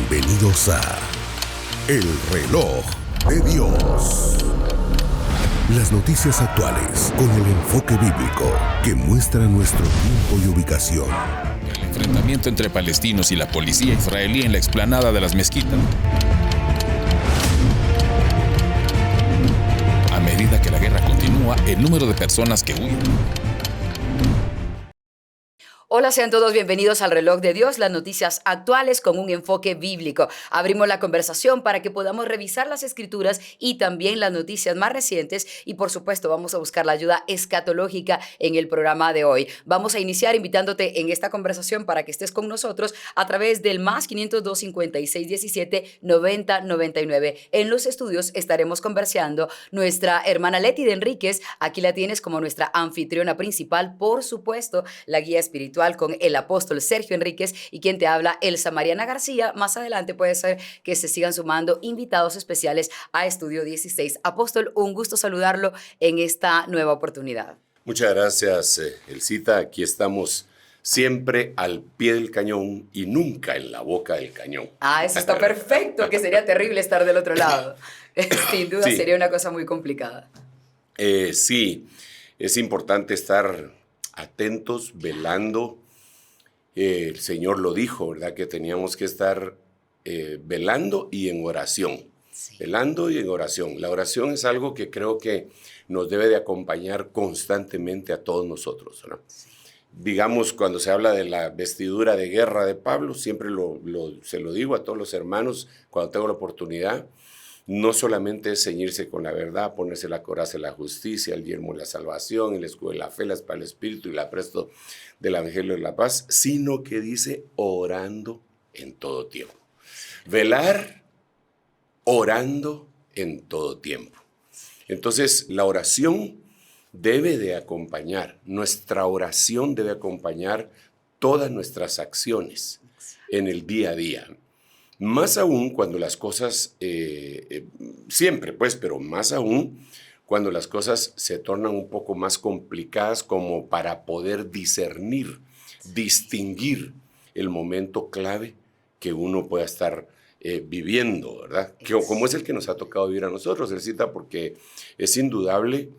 Bienvenidos a El Reloj de Dios. Las noticias actuales con el enfoque bíblico que muestra nuestro tiempo y ubicación. El enfrentamiento entre palestinos y la policía israelí en la explanada de las mezquitas. A medida que la guerra continúa, el número de personas que huyen. Hola, sean todos bienvenidos al Reloj de Dios, las noticias actuales con un enfoque bíblico. Abrimos la conversación para que podamos revisar las escrituras y también las noticias más recientes y, por supuesto, vamos a buscar la ayuda escatológica en el programa de hoy. Vamos a iniciar invitándote en esta conversación para que estés con nosotros a través del más 502 56 17 90 99. En los estudios estaremos conversando nuestra hermana Leti de Enríquez. Aquí la tienes como nuestra anfitriona principal, por supuesto, la guía espiritual con el apóstol Sergio Enríquez y quien te habla, Elsa Mariana García. Más adelante puede ser que se sigan sumando invitados especiales a Estudio 16. Apóstol, un gusto saludarlo en esta nueva oportunidad. Muchas gracias, Elcita. Aquí estamos siempre al pie del cañón y nunca en la boca del cañón. Eso está perfecto, que sería terrible estar del otro lado. Sin duda Sí. sería una cosa muy complicada. Sí, es importante estar atentos, velando. El Señor lo dijo, ¿verdad? Que teníamos que estar velando y en oración. Sí. Velando y en oración. La oración es algo que creo que nos debe de acompañar constantemente a todos nosotros, ¿verdad? Sí. Digamos, cuando se habla de la vestidura de guerra de Pablo, siempre se lo digo a todos los hermanos cuando tengo la oportunidad. No solamente es ceñirse con la verdad, ponerse la coraza de la justicia, el yelmo de la salvación, el escudo de la fe, la espada del espíritu y el apresto del evangelio de la paz, sino que dice orando en todo tiempo. Velar orando en todo tiempo. Entonces, la oración debe de acompañar, nuestra oración debe acompañar todas nuestras acciones en el día a día. Más aún cuando las cosas, siempre pues, pero más aún cuando las cosas se tornan un poco más complicadas como para poder discernir, distinguir el momento clave que uno pueda estar viviendo, ¿verdad? Como es el que nos ha tocado vivir a nosotros, Elcita, porque es indudable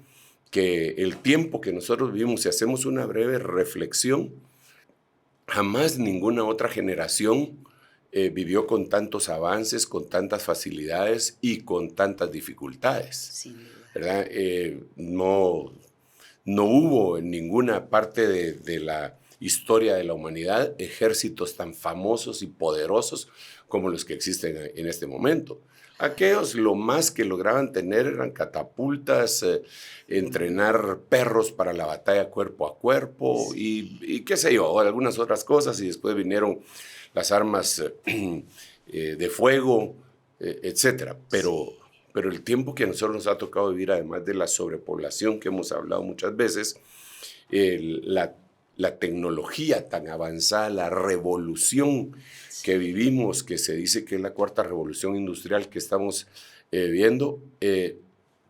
que el tiempo que nosotros vivimos, si hacemos una breve reflexión, jamás ninguna otra generación vivió con tantos avances, con tantas facilidades y con tantas dificultades, sí, ¿verdad? No hubo en ninguna parte de la historia de la humanidad ejércitos tan famosos y poderosos como los que existen en este momento. Aquellos lo más que lograban tener eran catapultas, entrenar perros para la batalla cuerpo a cuerpo y qué sé yo, algunas otras cosas, y después vinieron las armas de fuego, etcétera. Pero el tiempo que a nosotros nos ha tocado vivir, además de la sobrepoblación que hemos hablado muchas veces, la tecnología tan avanzada, la revolución que vivimos, que se dice que es la cuarta revolución industrial que estamos viendo,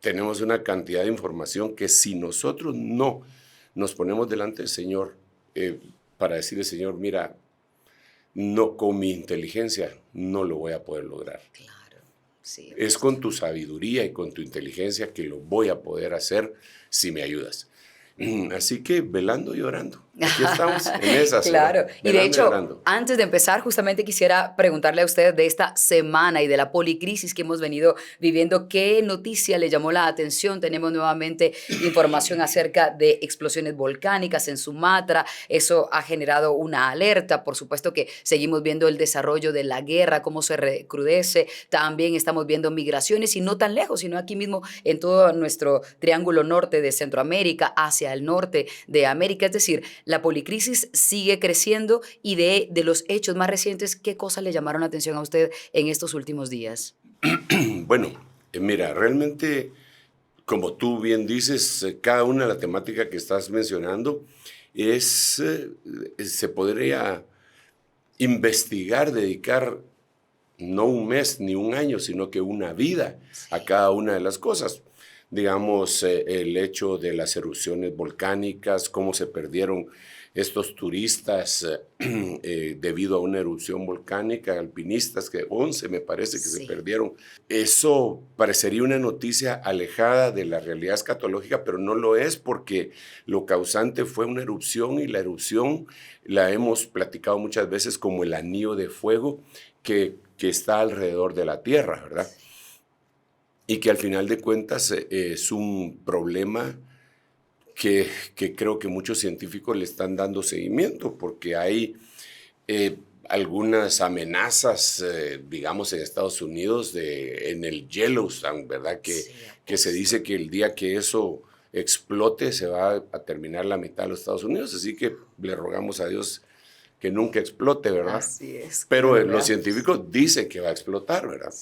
tenemos una cantidad de información que si nosotros no nos ponemos delante del Señor para decirle, Señor, mira, no, con mi inteligencia no lo voy a poder lograr. Claro, sí. Es con tu sabiduría y con tu inteligencia que lo voy a poder hacer si me ayudas. Así que velando y orando. Aquí estamos en esas. Claro, y de hecho, orando. Antes de empezar, justamente quisiera preguntarle a usted de esta semana y de la policrisis que hemos venido viviendo. ¿Qué noticia le llamó la atención? Tenemos nuevamente información acerca de explosiones volcánicas en Sumatra. Eso ha generado una alerta. Por supuesto que seguimos viendo el desarrollo de la guerra, cómo se recrudece. También estamos viendo migraciones y no tan lejos, sino aquí mismo en todo nuestro triángulo norte de Centroamérica, hacia el norte de América. Es decir, la policrisis sigue creciendo y de los hechos más recientes, ¿qué cosas le llamaron la atención a usted en estos últimos días? Bueno, mira, realmente, como tú bien dices, cada una de la temática que estás mencionando se podría investigar, dedicar no un mes ni un año, sino que una vida a cada una de las cosas. Digamos, el hecho de las erupciones volcánicas, cómo se perdieron estos turistas debido a una erupción volcánica, alpinistas, que 11 me parece que se perdieron. Eso parecería una noticia alejada de la realidad escatológica, pero no lo es porque lo causante fue una erupción y la erupción la hemos platicado muchas veces como el anillo de fuego que está alrededor de la Tierra, ¿verdad? Y que al final de cuentas es un problema que creo que muchos científicos le están dando seguimiento, porque hay algunas amenazas, digamos, en Estados Unidos, en el Yellowstone, ¿verdad? Que se dice que el día que eso explote se va a terminar la mitad de los Estados Unidos, así que le rogamos a Dios que nunca explote, ¿verdad? Así es. Pero los científicos dicen que va a explotar, ¿verdad?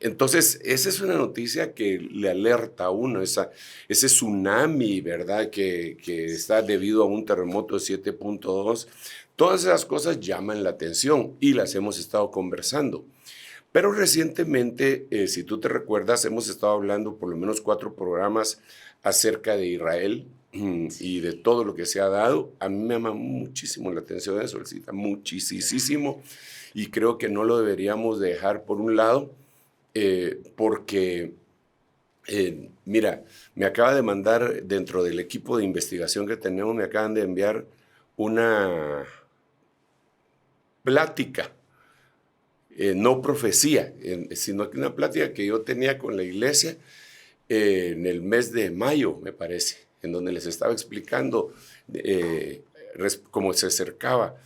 Entonces, esa es una noticia que le alerta a uno, ese tsunami, ¿verdad? Que está debido a un terremoto de 7.2. Todas esas cosas llaman la atención y las hemos estado conversando. Pero recientemente, si tú te recuerdas, hemos estado hablando por lo menos 4 programas acerca de Israel y de todo lo que se ha dado. A mí me llama muchísimo la atención eso, Elcita, muchísimo. Y creo que no lo deberíamos dejar por un lado, porque, mira, me acaba de mandar dentro del equipo de investigación que tenemos, me acaban de enviar una plática, no profecía, sino que una plática que yo tenía con la iglesia en el mes de mayo, me parece, en donde les estaba explicando cómo se acercaba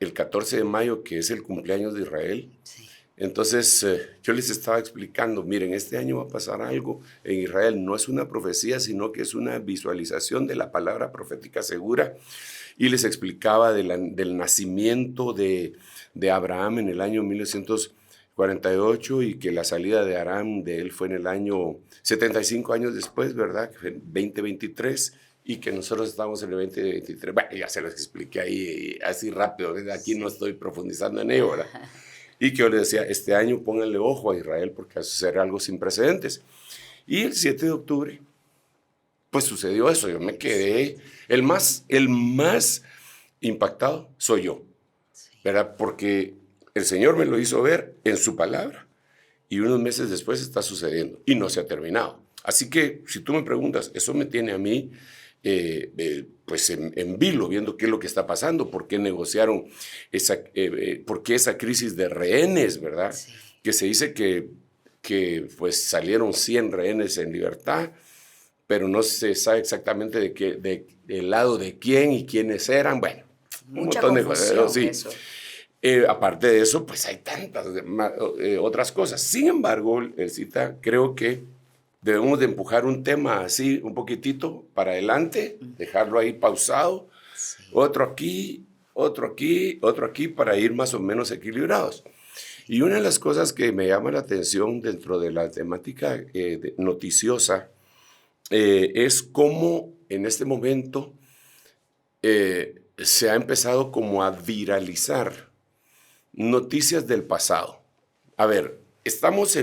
el 14 de mayo, que es el cumpleaños de Israel. Sí. Entonces, yo les estaba explicando, miren, este año va a pasar algo en Israel. No es una profecía, sino que es una visualización de la palabra profética segura. Y les explicaba del nacimiento de Abraham en el año 1948 y que la salida de Aram de él fue en el año 75 años después, ¿verdad? Que fue en 2023. Y que nosotros estamos en el 2023. Bueno, ya se los expliqué ahí así rápido, ¿verdad? Aquí no estoy profundizando en ello, ¿verdad? Y que yo le decía, este año pónganle ojo a Israel porque será algo sin precedentes. Y el 7 de octubre, pues sucedió eso. Yo me quedé, el más impactado soy yo, ¿verdad? Porque el Señor me lo hizo ver en su palabra y unos meses después está sucediendo y no se ha terminado. Así que si tú me preguntas, eso me tiene a mí pues en vilo, viendo qué es lo que está pasando, por qué negociaron por qué esa crisis de rehenes, ¿verdad? Sí. Que se dice que pues salieron 100 rehenes en libertad, pero no se sabe exactamente del lado de quién y quiénes eran. Bueno, mucha un montón confusión, de cosas. Sí. Aparte de eso, pues hay tantas otras cosas. Sin embargo, Elcita, creo que debemos de empujar un tema así un poquitito para adelante, dejarlo ahí pausado, sí. Otro aquí, para ir más o menos equilibrados. Y una de las cosas que me llama la atención dentro de la temática noticiosa es cómo en este momento se ha empezado como a viralizar noticias del pasado. A ver, estamos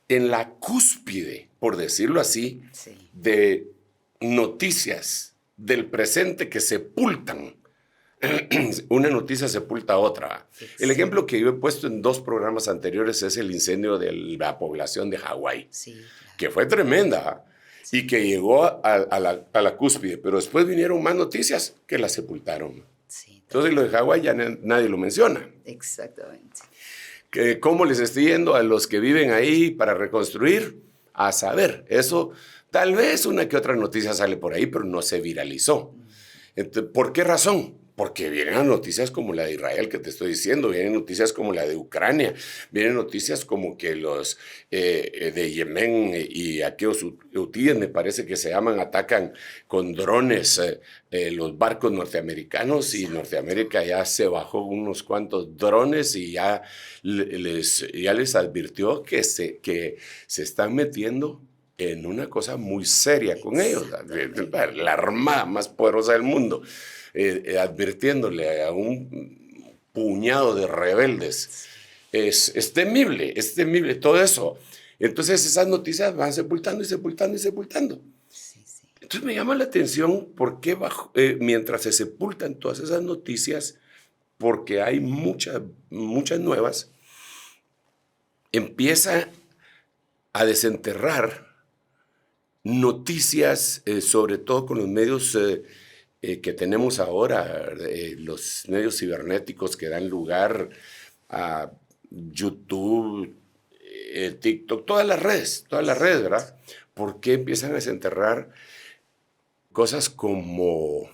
en la cúspide, por decirlo así, sí. de noticias del presente que sepultan. Una noticia sepulta a otra. Sí. El ejemplo que yo he puesto en 2 programas anteriores es el incendio de la población de Hawái, sí, claro. Que fue tremenda sí. Y que llegó a la cúspide, pero después vinieron más noticias que la sepultaron. Sí, entonces lo de Hawái ya nadie lo menciona. Exactamente. ¿Cómo les estoy yendo a los que viven ahí para reconstruir? A saber, eso tal vez una que otra noticia sale por ahí, pero no se viralizó. Entonces, ¿por qué razón? Porque vienen noticias como la de Israel que te estoy diciendo, vienen noticias como la de Ucrania, vienen noticias como que los de Yemen y aquellos hutíes, me parece que se llaman, atacan con drones los barcos norteamericanos y Norteamérica ya se bajó unos cuantos drones y ya les advirtió que se están metiendo en una cosa muy seria con ellos, la armada más poderosa del mundo. Advirtiéndole a un puñado de rebeldes. Es temible todo eso. Entonces esas noticias van sepultando y sepultando y sepultando. Sí, sí. Entonces me llama la atención por qué mientras se sepultan todas esas noticias, porque hay muchas nuevas, empieza a desenterrar noticias, sobre todo con los medios que tenemos ahora, los medios cibernéticos que dan lugar a YouTube, TikTok, todas las redes, ¿verdad? ¿Por qué empiezan a desenterrar cosas como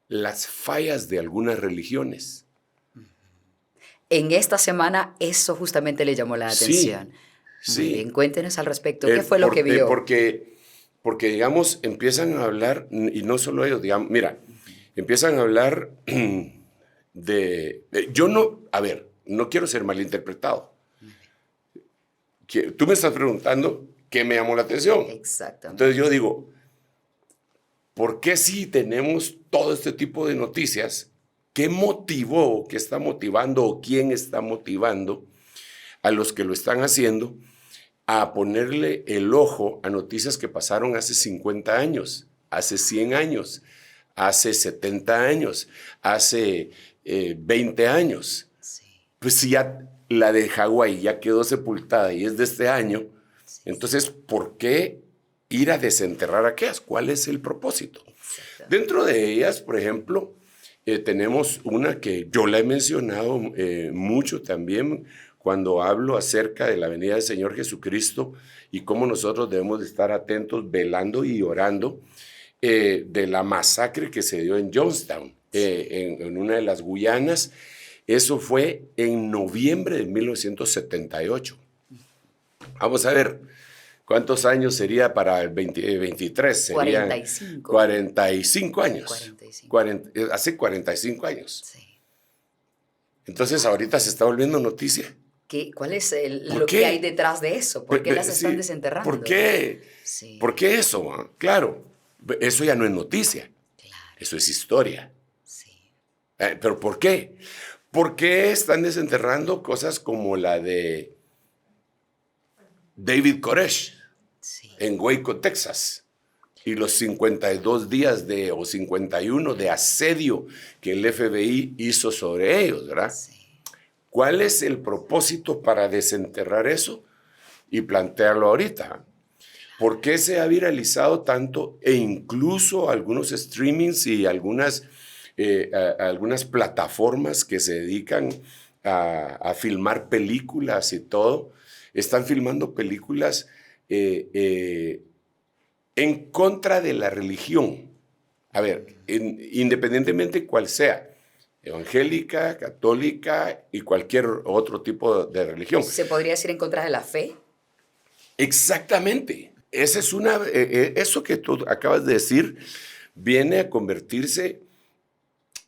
las fallas de algunas religiones? En esta semana eso justamente le llamó la atención. Sí. Muy bien, cuéntenos al respecto. ¿Qué fue lo que vio? Porque, digamos, empiezan a hablar, y no solo ellos, digamos, mira, empiezan a hablar no quiero ser malinterpretado. Tú me estás preguntando qué me llamó la atención. Exactamente. Entonces yo digo, ¿por qué si tenemos todo este tipo de noticias? ¿Qué motivó, qué está motivando o quién está motivando a los que lo están haciendo a ponerle el ojo a noticias que pasaron hace 50 años, hace 100 años, hace 70 años, hace 20 años? Sí. Pues si ya la de Hawái ya quedó sepultada y es de este año, sí. Entonces, ¿por qué ir a desenterrar aquellas? ¿Cuál es el propósito? Dentro de ellas, por ejemplo, tenemos una que yo la he mencionado mucho también cuando hablo acerca de la venida del Señor Jesucristo y cómo nosotros debemos de estar atentos, velando y orando de la masacre que se dio en Jonestown, en una de las Guyanas. Eso fue en noviembre de 1978. Vamos a ver, ¿cuántos años sería para el 2023? Serían 45. 45 años. 45. Hace 45 años. Sí. Entonces ahorita se está volviendo noticia. ¿Cuál es lo que hay detrás de eso? ¿Por qué las están desenterrando? ¿Por qué? Sí. ¿Por qué eso? Claro, eso ya no es noticia. Claro. Eso es historia. Sí. ¿Pero por qué? ¿Por qué están desenterrando cosas como la de David Koresh en Waco, Texas? Y los 52 días o 51 de asedio que el FBI hizo sobre ellos, ¿verdad? Sí. ¿Cuál es el propósito para desenterrar eso y plantearlo ahorita? ¿Por qué se ha viralizado tanto e incluso algunos streamings y algunas plataformas que se dedican a filmar películas y todo, están filmando películas en contra de la religión? A ver, independientemente cuál sea, evangélica, católica y cualquier otro tipo de religión. ¿Se podría decir en contra de la fe? Exactamente. Esa es eso que tú acabas de decir viene a convertirse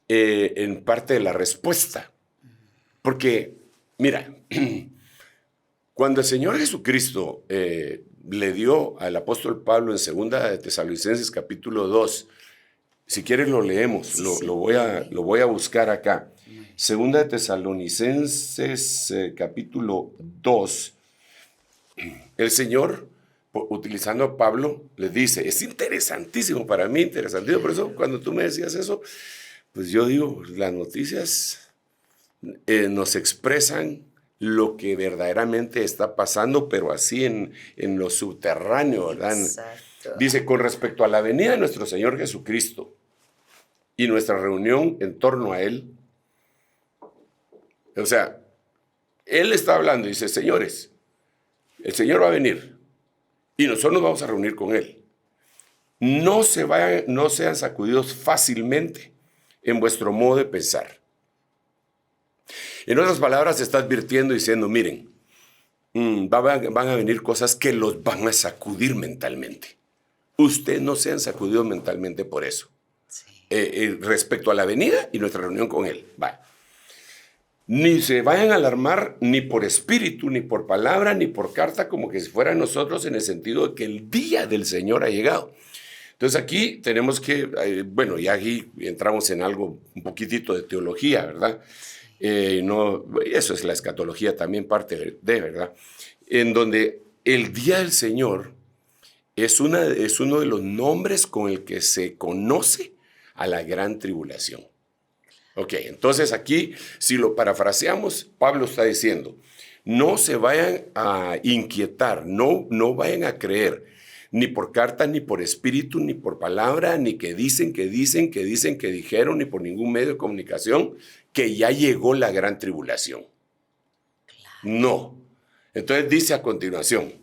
en parte de la respuesta. Porque, mira, cuando el Señor Jesucristo le dio al apóstol Pablo en 2 de Tesalonicenses capítulo 2, si quieres lo leemos, Sí, lo voy a buscar acá. 2 de Tesalonicenses capítulo 2, el Señor, utilizando a Pablo, le dice, es interesantísimo para mí, interesantísimo, por eso cuando tú me decías eso, pues yo digo, las noticias nos expresan lo que verdaderamente está pasando, pero así en lo subterráneo, ¿verdad? Exacto. Dice, con respecto a la venida de nuestro Señor Jesucristo y nuestra reunión en torno a Él, o sea, Él está hablando y dice, señores, el Señor va a venir y nosotros nos vamos a reunir con Él. No sean sacudidos fácilmente en vuestro modo de pensar. En otras palabras, se está advirtiendo diciendo, miren, van a venir cosas que los van a sacudir mentalmente. Ustedes no sean sacudidos mentalmente por eso. Sí. Respecto a la venida y nuestra reunión con Él. Va. Ni se vayan a alarmar ni por espíritu, ni por palabra, ni por carta, como que si fuera nosotros, en el sentido de que el día del Señor ha llegado. Entonces aquí tenemos que, y aquí entramos en algo, un poquitito de teología, ¿verdad? Eso es la escatología también parte de, ¿verdad? En donde el día del Señor es uno de los nombres con el que se conoce a la gran tribulación. Ok, entonces aquí, si lo parafraseamos, Pablo está diciendo, no se vayan a inquietar, no vayan a creer, ni por carta, ni por espíritu, ni por palabra, ni que dicen, que dijeron, ni por ningún medio de comunicación, que ya llegó la gran tribulación. No. Entonces dice a continuación,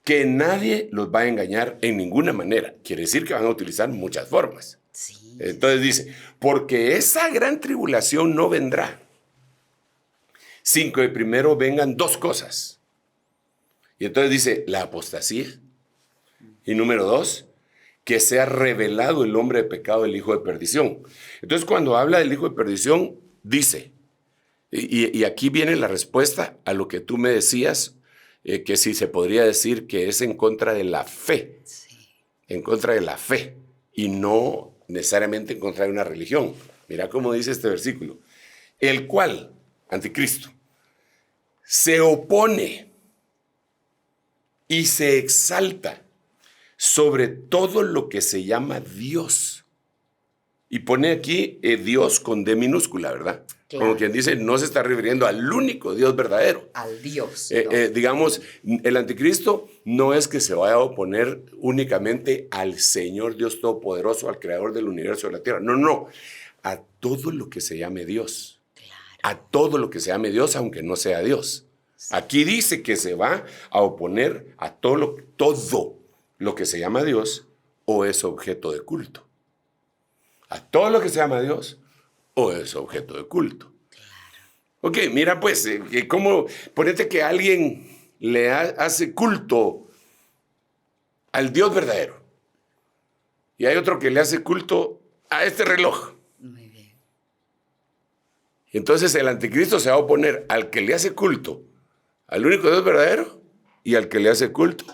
que nadie los va a engañar en ninguna manera. Quiere decir que van a utilizar muchas formas. Sí. Entonces dice, porque esa gran tribulación no vendrá sin que primero vengan dos cosas. Y entonces dice, la apostasía. Y número 2, que sea revelado el hombre de pecado, el hijo de perdición. Entonces cuando habla del hijo de perdición, dice, y aquí viene la respuesta a lo que tú me decías, que si se podría decir que es en contra de la fe. Sí. En contra de la fe. Y no necesariamente en contra de una religión. Mira cómo dice este versículo. El cual, anticristo, se opone y se exalta sobre todo lo que se llama Dios. Y pone aquí Dios con D minúscula, ¿verdad? Claro. Como quien dice, no se está refiriendo al único Dios verdadero. Al Dios. Digamos, el anticristo no es que se vaya a oponer únicamente al Señor Dios Todopoderoso, al Creador del universo y de la tierra. No. A todo lo que se llame Dios. Claro. A todo lo que se llame Dios, aunque no sea Dios. Sí. Aquí dice que se va a oponer a todo lo que se llama Dios o es objeto de culto. A todo lo que se llama Dios o es objeto de culto. Claro. Ok, mira pues, ¿cómo? Ponete que alguien le hace culto al Dios verdadero. Y hay otro que le hace culto a este reloj. Muy bien. Entonces el anticristo se va a oponer al que le hace culto al único Dios verdadero y al que le hace culto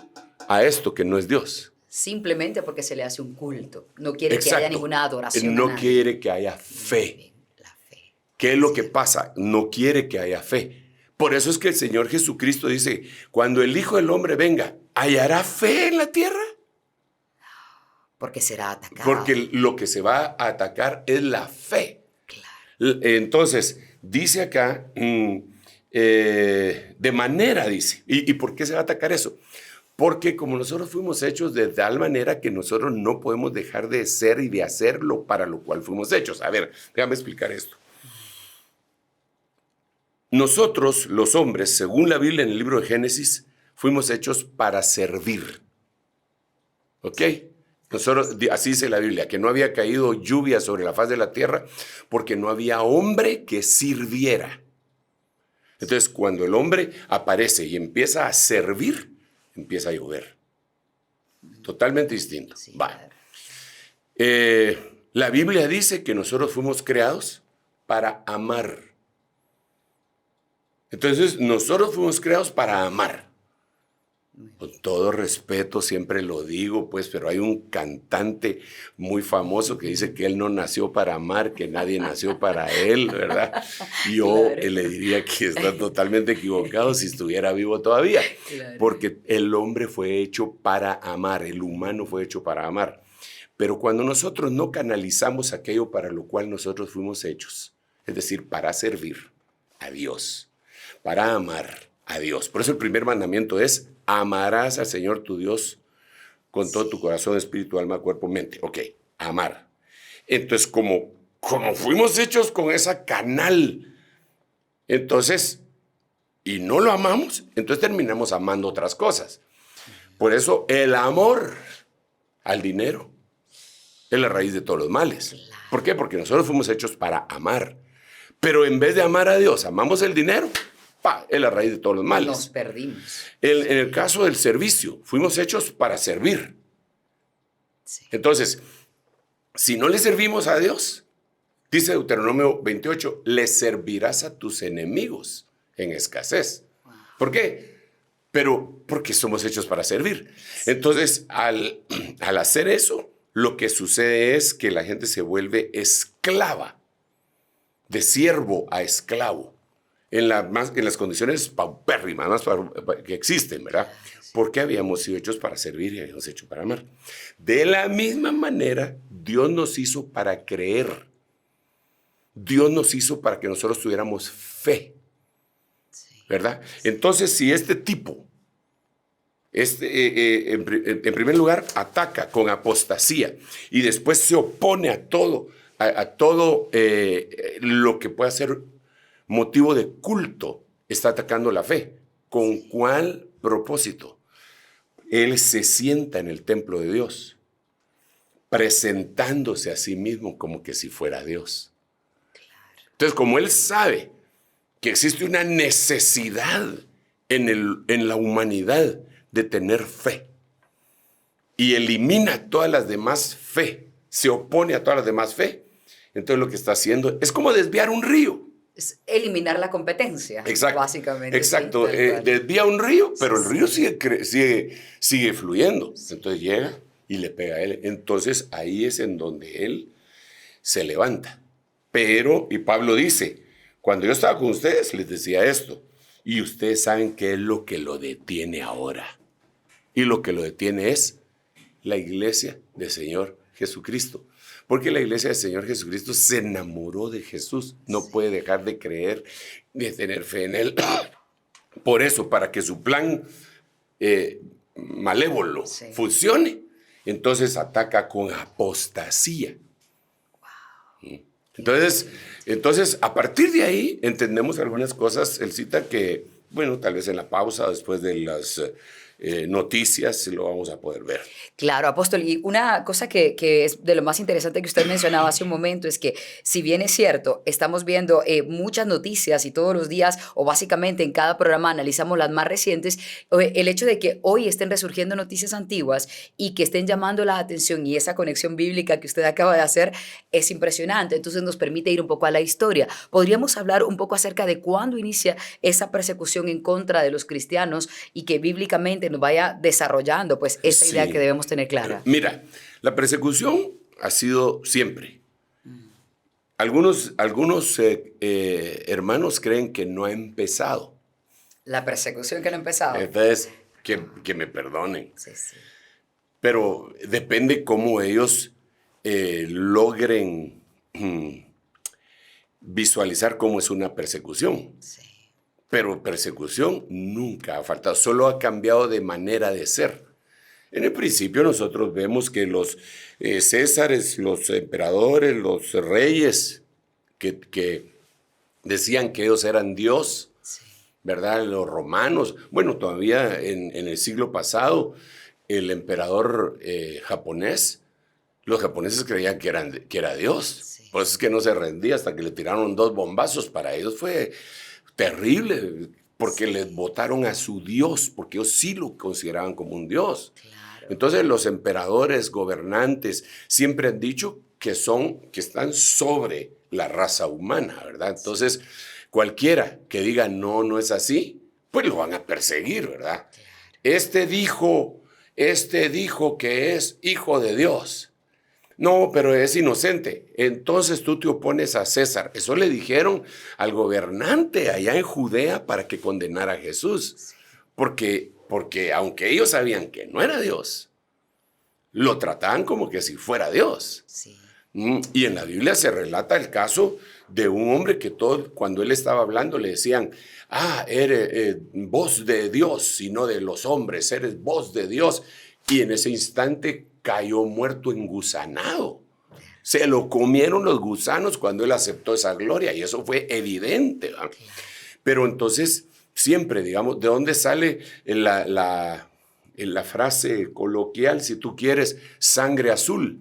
a esto que no es Dios. Simplemente porque se le hace un culto. No quiere que haya ninguna adoración. No quiere que haya fe. La fe. ¿Qué es lo que pasa? No quiere que haya fe. Por eso es que el Señor Jesucristo dice, cuando el Hijo del Hombre venga, ¿hallará fe en la tierra? Porque será atacado. Porque lo que se va a atacar es la fe. Claro. Entonces, dice acá, de manera, dice. ¿Y por qué se va a atacar eso? Porque como nosotros fuimos hechos de tal manera que nosotros no podemos dejar de ser y de hacerlo para lo cual fuimos hechos. A ver, déjame explicar esto. Nosotros, los hombres, según la Biblia en el libro de Génesis, fuimos hechos para servir. ¿Ok? Nosotros, así dice la Biblia, que no había caído lluvia sobre la faz de la tierra porque no había hombre que sirviera. Entonces, cuando el hombre aparece y empieza a servir, empieza a llover. Totalmente distinto. Sí, Va. claro. La Biblia dice que nosotros fuimos creados para amar. Entonces, nosotros fuimos creados para amar. Con todo respeto, siempre lo digo, pues, pero hay un cantante muy famoso que dice que él no nació para amar, que nadie nació para él, ¿verdad? Yo Claro. le diría que está totalmente equivocado si estuviera vivo todavía, Claro. porque el hombre fue hecho para amar, el humano fue hecho para amar. Pero cuando nosotros no canalizamos aquello para lo cual nosotros fuimos hechos, es decir, para servir a Dios, para amar a Dios. Por eso el primer mandamiento es: amarás al Señor tu Dios con todo tu corazón, espíritu, alma, cuerpo, mente. Ok, amar. Entonces, como fuimos hechos con esa canal, entonces, y no lo amamos, entonces terminamos amando otras cosas. Por eso el amor al dinero es la raíz de todos los males. ¿Por qué? Porque nosotros fuimos hechos para amar. Pero en vez de amar a Dios, amamos el dinero. Es la raíz de todos los males. Nos perdimos. En el caso del servicio, fuimos hechos para servir. Sí. Entonces, si no le servimos a Dios, dice Deuteronomio 28, le servirás a tus enemigos en escasez. Wow. ¿Por qué? Pero porque somos hechos para servir. Entonces, al hacer eso, lo que sucede es que la gente se vuelve esclava, de siervo a esclavo. en las condiciones paupérrimas más que existen, ¿verdad? Porque habíamos sido hechos para servir y habíamos hecho para amar. De la misma manera, Dios nos hizo para creer. Dios nos hizo para que nosotros tuviéramos fe, ¿verdad? Entonces, si este tipo, en primer lugar, ataca con apostasía y después se opone a todo lo que pueda ser motivo de culto, está atacando la fe. ¿Con cuál propósito? Él se sienta en el templo de Dios, presentándose a sí mismo como que si fuera Dios. Entonces, como él sabe que existe una necesidad en la humanidad de tener fe y elimina todas las demás fe, se opone a todas las demás fe, entonces lo que está haciendo es como desviar un río. Es eliminar la competencia, exacto, básicamente. Exacto, Sí, desvía un río, pero el río sigue fluyendo. Entonces llega y le pega a él. Entonces ahí es en donde él se levanta. Pero, y Pablo dice, cuando yo estaba con ustedes les decía esto, y ustedes saben qué es lo que lo detiene ahora. Y lo que lo detiene es la iglesia del Señor Jesucristo. Porque la iglesia del Señor Jesucristo se enamoró de Jesús. No puede dejar de creer, de tener fe en Él. Por eso, para que su plan malévolo funcione, entonces ataca con apostasía. Wow. Entonces, a partir de ahí, entendemos algunas cosas. Él cita que, bueno, tal vez en la pausa, después de las noticias, lo vamos a poder ver. Claro, apóstol, y una cosa que es de lo más interesante que usted mencionaba hace un momento es que, si bien es cierto, estamos viendo muchas noticias y todos los días, o básicamente en cada programa analizamos las más recientes, el hecho de que hoy estén resurgiendo noticias antiguas y que estén llamando la atención, y esa conexión bíblica que usted acaba de hacer es impresionante. Entonces nos permite ir un poco a la historia. ¿Podríamos hablar un poco acerca de cuándo inicia esa persecución en contra de los cristianos y que bíblicamente nos vaya desarrollando pues esta idea que debemos tener clara? Mira, la persecución ha sido siempre. Algunos hermanos creen que no ha empezado. La persecución que no ha empezado. Entonces, que me perdonen. Sí. Pero depende cómo ellos logren visualizar cómo es una persecución. Sí. Pero persecución nunca ha faltado, solo ha cambiado de manera de ser. En el principio nosotros vemos que los césares, los emperadores, los reyes que decían que ellos eran Dios, sí, ¿verdad? Los romanos, bueno, todavía en el siglo pasado, el emperador japonés, los japoneses creían que era Dios. Sí. Por eso es que no se rendía hasta que le tiraron 2 bombazos. Para ellos fue terrible, porque les votaron a su Dios, porque ellos sí lo consideraban como un Dios. Claro. Entonces los emperadores, gobernantes, siempre han dicho que están sobre la raza humana, ¿verdad? Entonces, cualquiera que diga no es así, pues lo van a perseguir, ¿verdad? Claro. Este dijo que es hijo de Dios. No, pero es inocente. Entonces tú te opones a César. Eso le dijeron al gobernante allá en Judea para que condenara a Jesús. Porque aunque ellos sabían que no era Dios, lo trataban como que si fuera Dios. Sí. Y en la Biblia se relata el caso de un hombre que cuando él estaba hablando le decían, eres voz de Dios y no de los hombres, eres voz de Dios. Y en ese instante cayó muerto engusanado. Se lo comieron los gusanos cuando él aceptó esa gloria, y eso fue evidente, ¿verdad? Pero entonces, siempre, digamos, ¿de dónde sale la frase coloquial, si tú quieres, sangre azul?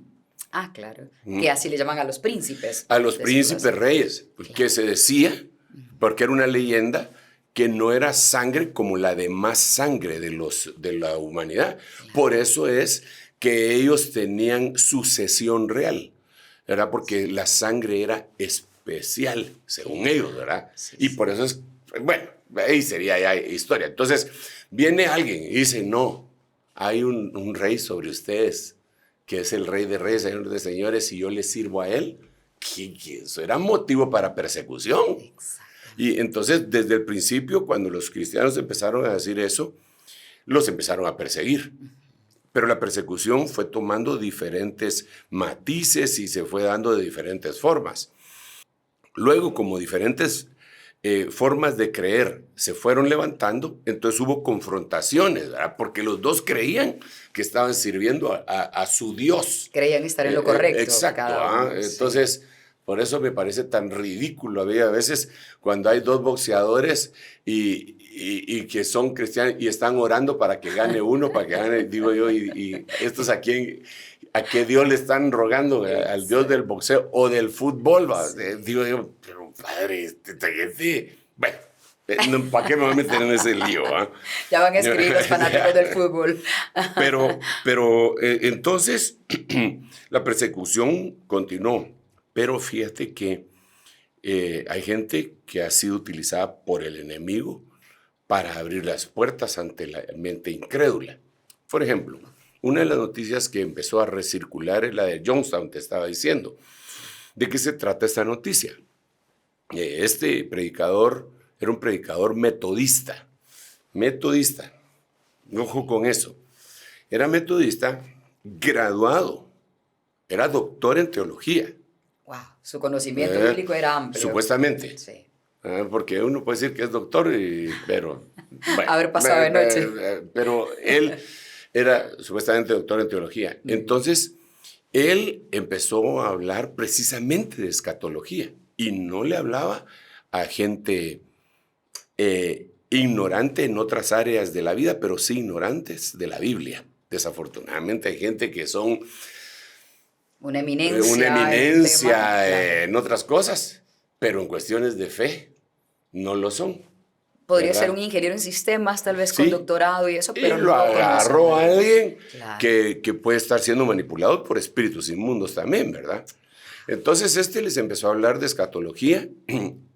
Ah, claro. Que así le llaman a los príncipes. A los príncipes reyes, claro, que se decía, porque era una leyenda, que no era sangre como la demás sangre de la humanidad. Claro. Por eso es que ellos tenían sucesión real, ¿verdad? Porque la sangre era especial, según ellos, ¿verdad? Sí, y por eso es, bueno, ahí sería ya historia. Entonces, viene alguien y dice, no, hay un rey sobre ustedes, que es el rey de reyes, señor de señores, y yo le sirvo a él. Que eso era motivo para persecución. Y entonces, desde el principio, cuando los cristianos empezaron a decir eso, los empezaron a perseguir. Pero la persecución fue tomando diferentes matices y se fue dando de diferentes formas. Luego, como diferentes formas de creer se fueron levantando, entonces hubo confrontaciones, ¿verdad? Porque los dos creían que estaban sirviendo a su Dios. Creían estar en lo correcto. Exacto. Cada uno, entonces, sí. Por eso me parece tan ridículo a veces cuando hay dos boxeadores y que son cristianos y están orando para que gane uno, para que gane, digo yo, y estos a qué Dios le están rogando, al Dios del boxeo o del fútbol, ¿va? Digo yo, pero padre, bueno, ¿para qué me voy a meter en ese lío? Ya van a escribir los fanáticos del fútbol. Pero entonces la persecución continuó, pero fíjate que hay gente que ha sido utilizada por el enemigo para abrir las puertas ante la mente incrédula. Por ejemplo, una de las noticias que empezó a recircular es la de Johnstown, te estaba diciendo. ¿De qué se trata esta noticia? Este predicador era un predicador metodista. Ojo con eso. Era metodista, graduado, era doctor en teología. Wow, su conocimiento bíblico era amplio. Supuestamente. Sí. Porque uno puede decir que es doctor, pero... Bueno, haber pasado de noche. Pero él era supuestamente doctor en teología. Entonces, él empezó a hablar precisamente de escatología y no le hablaba a gente ignorante en otras áreas de la vida, pero sí ignorantes de la Biblia. Desafortunadamente hay gente que son una eminencia, en otras cosas, pero en cuestiones de fe no lo son. Podría ¿verdad? ser un ingeniero en sistemas, tal vez Sí. con doctorado y eso, pero y lo no agarró a alguien Claro. que puede estar siendo manipulado por espíritus inmundos también, ¿verdad? Entonces les empezó a hablar de escatología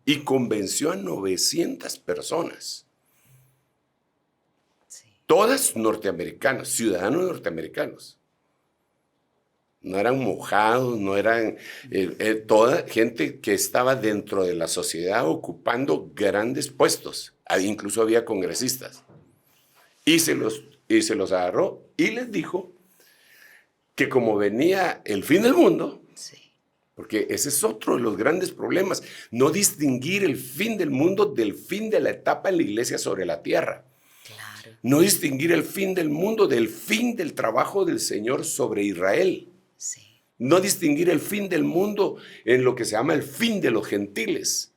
y convenció a 900 personas. Sí. Todas norteamericanas, ciudadanos norteamericanos. No eran mojados, no eran... toda gente que estaba dentro de la sociedad ocupando grandes puestos. Incluso había congresistas. Y se los agarró y les dijo que como venía el fin del mundo, Sí. porque ese es otro de los grandes problemas, no distinguir el fin del mundo del fin de la etapa en la iglesia sobre la tierra. Claro. No distinguir el fin del mundo del fin del trabajo del Señor sobre Israel. Sí. No distinguir el fin del mundo en lo que se llama el fin de los gentiles.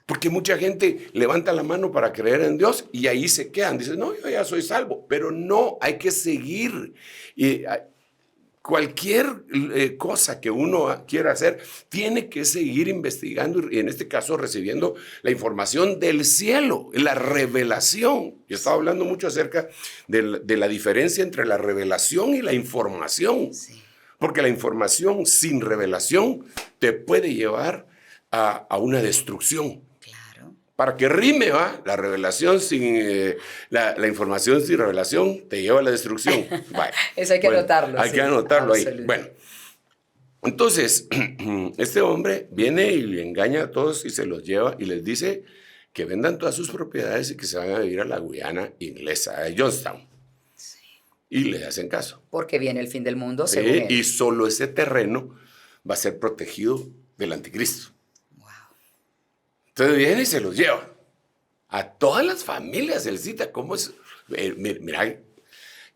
Porque mucha gente levanta la mano para creer en Dios y ahí se quedan. Dicen, no, yo ya soy salvo. Pero no, hay que seguir. Cualquier cosa que uno quiera hacer, tiene que seguir investigando y en este caso recibiendo la información del cielo, la revelación. Yo estaba hablando mucho acerca de la diferencia entre la revelación y la información. Sí. Porque la información sin revelación te puede llevar a una destrucción. Claro. Para que rime, ¿va? La revelación sin... la información sin revelación te lleva a la destrucción. Vale. Eso hay que anotarlo. Hay sí, que anotarlo ahí. absoluto. Bueno, entonces, este hombre viene y engaña a todos y se los lleva y les dice que vendan todas sus propiedades y que se van a vivir a la Guyana inglesa, a Johnstown. Y le hacen caso. Porque viene el fin del mundo, según él. Y solo ese terreno va a ser protegido del anticristo. Wow. Entonces viene y se los lleva. A todas las familias él cita. ¿Cómo es? Mira,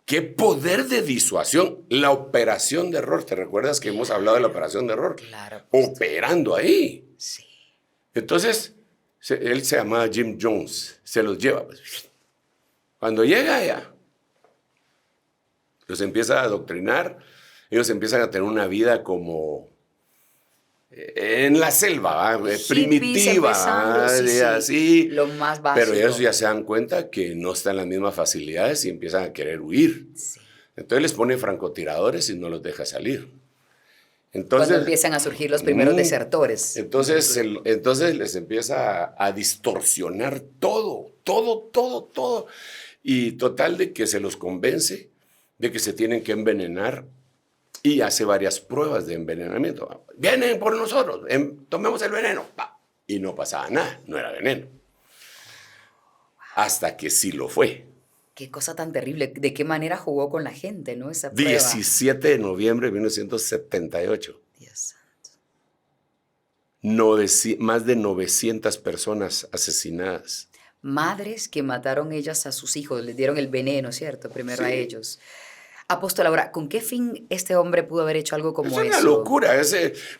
qué poder de disuasión. La operación de error. ¿Te recuerdas que hemos hablado de la operación de error? Claro. Operando ahí. Sí. Entonces, él se llamaba Jim Jones. Se los lleva. Pues. Cuando llega allá, los empieza a adoctrinar, ellos empiezan a tener una vida como en la selva, primitiva, así. Lo más básico. Pero ellos ya se dan cuenta que no están las mismas facilidades y empiezan a querer huir. Sí. Entonces les pone francotiradores y no los deja salir. Entonces, cuando empiezan a surgir los primeros desertores. Entonces les empieza a distorsionar todo. Y total de que se los convence de que se tienen que envenenar y hace varias pruebas de envenenamiento. Vienen por nosotros, tomemos el veneno. y no pasaba nada, no era veneno. Hasta que sí lo fue. Qué cosa tan terrible. ¿De qué manera jugó con la gente, no? Esa prueba. 17 de noviembre de 1978. Dios santo. Más de 900 personas asesinadas. Madres que mataron ellas a sus hijos, les dieron el veneno, ¿cierto? Primero Sí. a ellos. Apóstol, ahora, ¿con qué fin este hombre pudo haber hecho algo como Es eso? una locura.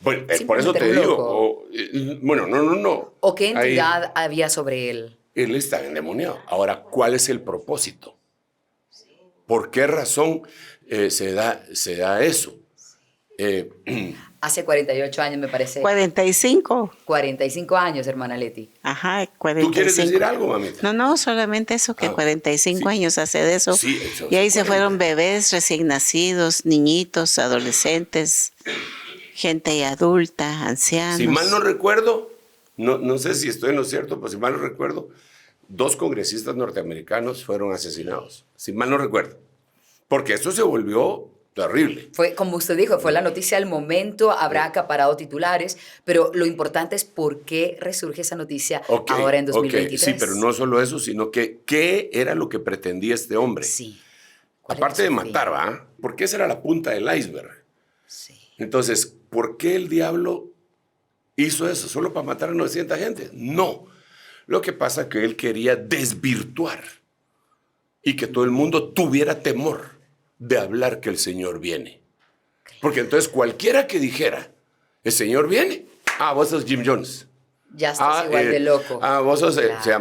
Bueno, por eso Simplemente te un digo. loco. Bueno, no. ¿O qué entidad había sobre él? Él está endemoniado. Ahora, ¿cuál es el propósito? ¿Por qué razón se da eso? Hace 48 años, me parece. 45. 45 años, hermana Leti. Ajá, 45. ¿Tú quieres decir algo, mamita? No, solamente eso, que 45 sí. años hace de eso. Sí, eso Y ahí se se fueron cuenta. bebés recién nacidos, niñitos, adolescentes, gente ya adulta, ancianos. Si mal no recuerdo, no sé si estoy en lo cierto, pero si mal no recuerdo, 2 congresistas norteamericanos fueron asesinados. Si mal no recuerdo. Porque esto se volvió terrible. Fue, como usted dijo, fue la noticia del momento, habrá acaparado titulares, pero lo importante es por qué resurge esa noticia ahora en 2023. Sí, pero no solo eso, sino que qué era lo que pretendía este hombre. Sí. ¿Cuál Aparte de era su fin? matar, ¿va? Porque esa era la punta del iceberg. Sí. Entonces, ¿por qué el diablo hizo eso? ¿Solo para matar a 900 gente? No. Lo que pasa es que él quería desvirtuar y que todo el mundo tuviera temor de hablar que el Señor viene. Porque entonces cualquiera que dijera, el Señor viene, vos sos Jim Jones. Ya estás igual de loco. Vos sos, Claro. se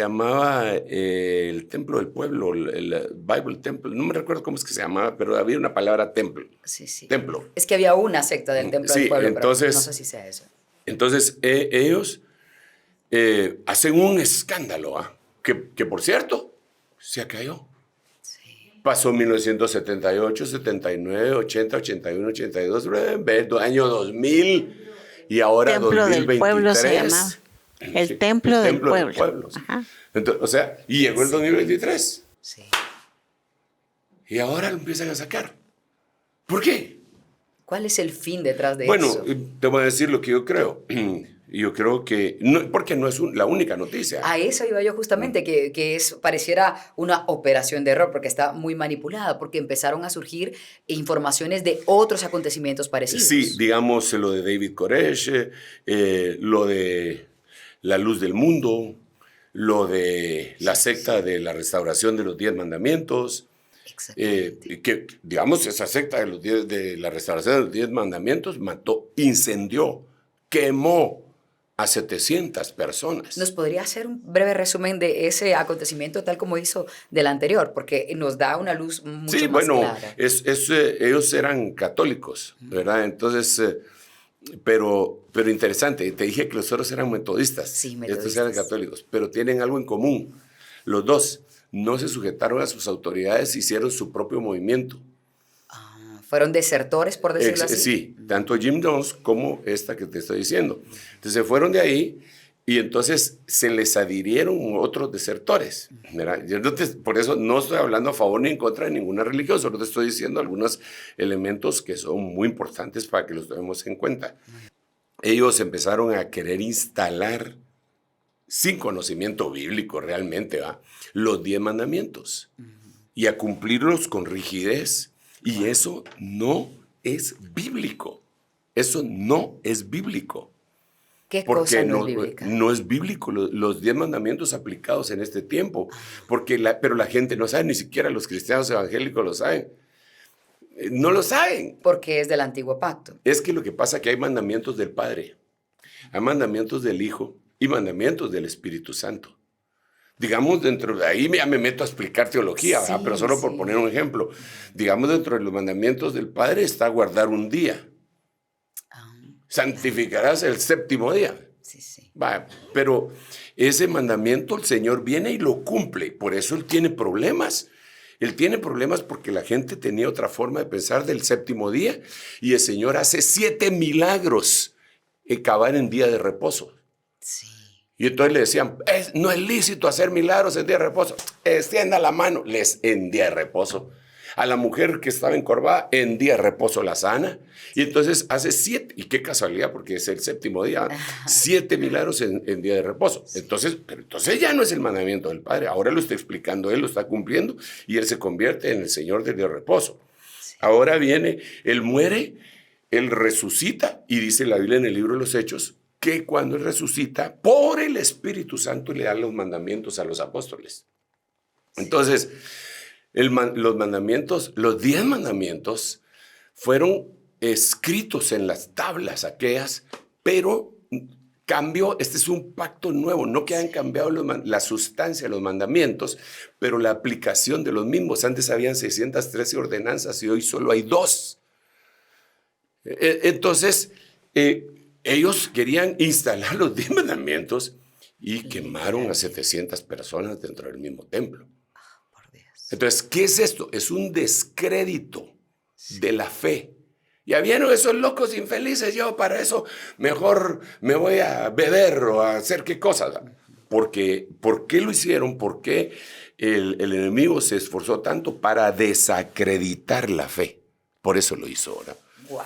llamaba el Templo del Pueblo, el Bible Temple, no me recuerdo cómo es que se llamaba, pero había una palabra templo. Sí. Templo. Es que había una secta del Templo Sí, del Pueblo, entonces- pero no sé si sea eso. Entonces, ellos hacen un escándalo, que por cierto, se acalló. Pasó 1978, 79, 80, 81, 82, año 2000 y ahora Templo 2023. del Pueblo se llamaba. El Templo del Pueblo. Sí. Ajá. Entonces, o sea, y llegó el 2023 Sí. y ahora lo empiezan a sacar. ¿Por qué? ¿Cuál es el fin detrás de Bueno, eso? te voy a decir lo que yo creo. Yo creo que, porque no es la única noticia. A eso iba yo justamente, que pareciera una operación de error, porque está muy manipulada, porque empezaron a surgir informaciones de otros acontecimientos parecidos. Sí, digamos lo de David Koresh, lo de la luz del mundo, lo de la secta de la restauración de los 10 mandamientos, Exactamente. que digamos esa secta de la restauración de los 10 mandamientos mató, incendió, quemó a 700 personas. ¿Nos podría hacer un breve resumen de ese acontecimiento tal como hizo del anterior? Porque nos da una luz mucho Sí, más bueno, clara. ellos eran católicos, ¿verdad? Entonces, pero interesante, te dije que los otros eran metodistas. Sí, Estos metodistas. eran católicos, pero tienen algo en común. Los dos no se sujetaron a sus autoridades, hicieron su propio movimiento. Fueron desertores, por decirlo así. Sí, tanto Jim Jones como esta que te estoy diciendo. Entonces se fueron de ahí y entonces se les adhirieron otros desertores. ¿Verdad? Yo por eso no estoy hablando a favor ni en contra de ninguna religión, solo te estoy diciendo algunos elementos que son muy importantes para que los tomemos en cuenta. Ellos empezaron a querer instalar, sin conocimiento bíblico realmente, los 10 mandamientos y a cumplirlos con rigidez. Y eso no es bíblico. Eso no es bíblico. ¿Qué Porque cosa no es bíblica? no es bíblico los 10 mandamientos aplicados en este tiempo. Pero la gente no sabe, ni siquiera los cristianos evangélicos lo saben. No lo saben. Porque es del antiguo pacto. Es que lo que pasa es que hay mandamientos del Padre, hay mandamientos del Hijo y mandamientos del Espíritu Santo. Digamos, dentro de ahí ya me meto a explicar teología, Sí, pero solo por sí. poner un ejemplo. Digamos, dentro de los mandamientos del Padre está guardar un día. Santificarás el 7º día. Sí. Pero ese mandamiento el Señor viene y lo cumple. Por eso Él tiene problemas. Él tiene problemas porque la gente tenía otra forma de pensar del 7º día y el Señor hace 7 milagros en cavar en día de reposo. Sí. Y entonces le decían, no es lícito hacer milagros en día de reposo. Extienda la mano. En día de reposo. A la mujer que estaba encorvada, en día de reposo la sana. Y entonces hace 7, y qué casualidad, porque es el 7º día, 7 milagros en día de reposo. Entonces, pero entonces ya no es el mandamiento del Padre, ahora lo está explicando Él, lo está cumpliendo, y Él se convierte en el Señor del día de reposo. Ahora viene, Él muere, Él resucita, y dice la Biblia en el libro de los Hechos, que cuando Él resucita, por el Espíritu Santo le da los mandamientos a los apóstoles. Entonces, los mandamientos, los 10 mandamientos fueron escritos en las tablas aquellas, pero cambió, este es un pacto nuevo, no que hayan cambiado la sustancia de los mandamientos, pero la aplicación de los mismos. Antes habían 613 ordenanzas y hoy solo hay 2. Entonces, ellos querían instalar los 10 mandamientos y quemaron a 700 personas dentro del mismo templo. Entonces, ¿qué es esto? Es un descrédito de la fe. Ya vieron esos locos infelices, yo para eso mejor me voy a beber o a hacer qué cosa. ¿Por qué lo hicieron? ¿Por qué el enemigo se esforzó tanto para desacreditar la fe? Por eso lo hizo ahora. Wow.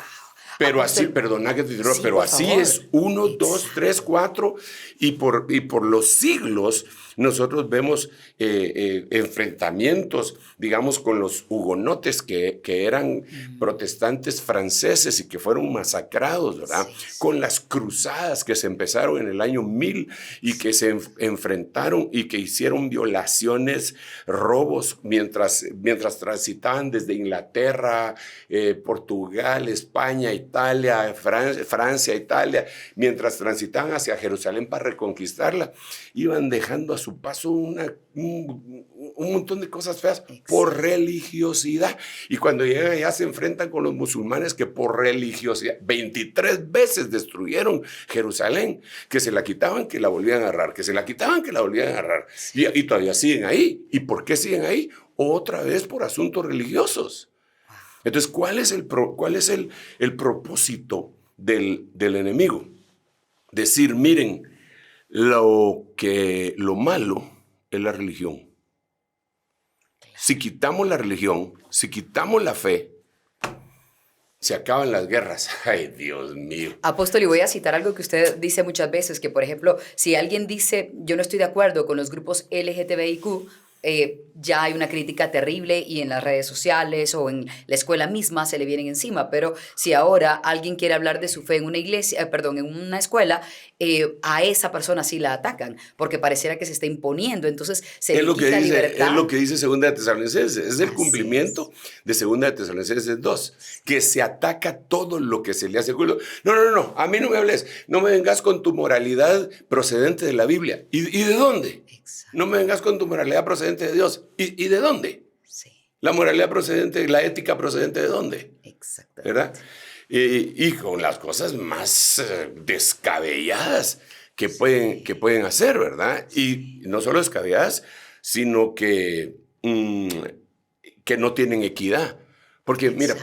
Pero así, perdona que te diga, sí, pero así favor. es 1, 2, 3, 4 y por los siglos nosotros vemos enfrentamientos, digamos, con los hugonotes que eran protestantes franceses y que fueron masacrados, ¿verdad? Sí. Con las cruzadas que se empezaron en el año 1000 y que se enfrentaron y que hicieron violaciones, robos mientras transitaban desde Inglaterra, Portugal, España, Italia, Francia, Italia, mientras transitaban hacia Jerusalén para reconquistarla, iban dejando a su paso un montón de cosas feas por religiosidad. Y cuando llegan allá se enfrentan con los musulmanes que por religiosidad 23 veces destruyeron Jerusalén, que se la quitaban, que la volvían a agarrar, que se la quitaban, que la volvían a agarrar. Y todavía siguen ahí. ¿Y por qué siguen ahí? Otra vez por asuntos religiosos. Entonces, ¿cuál es el propósito del enemigo? Decir, miren, lo malo es la religión. Si quitamos la religión, si quitamos la fe, se acaban las guerras. Ay, Dios mío. Apóstol, y voy a citar algo que usted dice muchas veces, que por ejemplo, si alguien dice, yo no estoy de acuerdo con los grupos LGTBIQ, ya hay una crítica terrible y en las redes sociales o en la escuela misma se le vienen encima, pero si ahora alguien quiere hablar de su fe en una iglesia, en una escuela, a esa persona sí la atacan, porque pareciera que se está imponiendo, entonces se le quita libertad. Es lo que dice Segunda de Tesalonicenses, es el cumplimiento de Segunda de Tesalonicenses 2, que se ataca todo lo que se le hace culto. No, a mí no me hables, no me vengas con tu moralidad procedente de la Biblia. ¿Y de dónde? Exacto. No me vengas con tu moralidad procedente de Dios. ¿Y de dónde? Sí. La moralidad procedente, la ética procedente de dónde. Exactamente. ¿Verdad? Y con las cosas más descabelladas que pueden hacer, ¿verdad? Y no solo descabelladas, sino que no tienen equidad. Porque mira,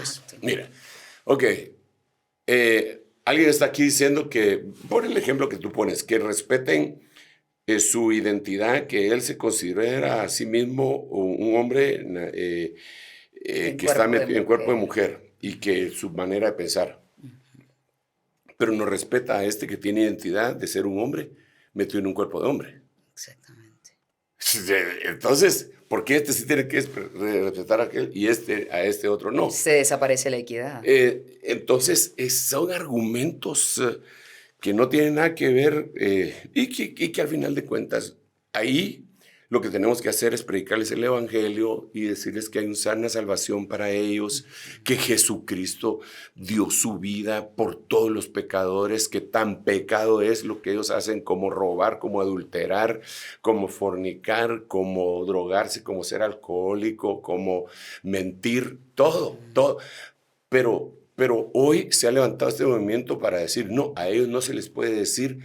ok, alguien está aquí diciendo que, por el ejemplo que tú pones, que respeten su identidad, que él se considera a sí mismo un hombre que está metido en cuerpo de mujer y que su manera de pensar. Pero no respeta a este que tiene identidad de ser un hombre metido en un cuerpo de hombre. Exactamente. Entonces, ¿por qué este sí tiene que respetar a aquel y a este otro no? Se desaparece la equidad. Entonces, son argumentos que no tienen nada que ver y que al final de cuentas, ahí lo que tenemos que hacer es predicarles el evangelio y decirles que hay una sana salvación para ellos, que Jesucristo dio su vida por todos los pecadores, que tan pecado es lo que ellos hacen como robar, como adulterar, como fornicar, como drogarse, como ser alcohólico, como mentir, todo. Pero hoy se ha levantado este movimiento para decir, no, a ellos no se les puede decir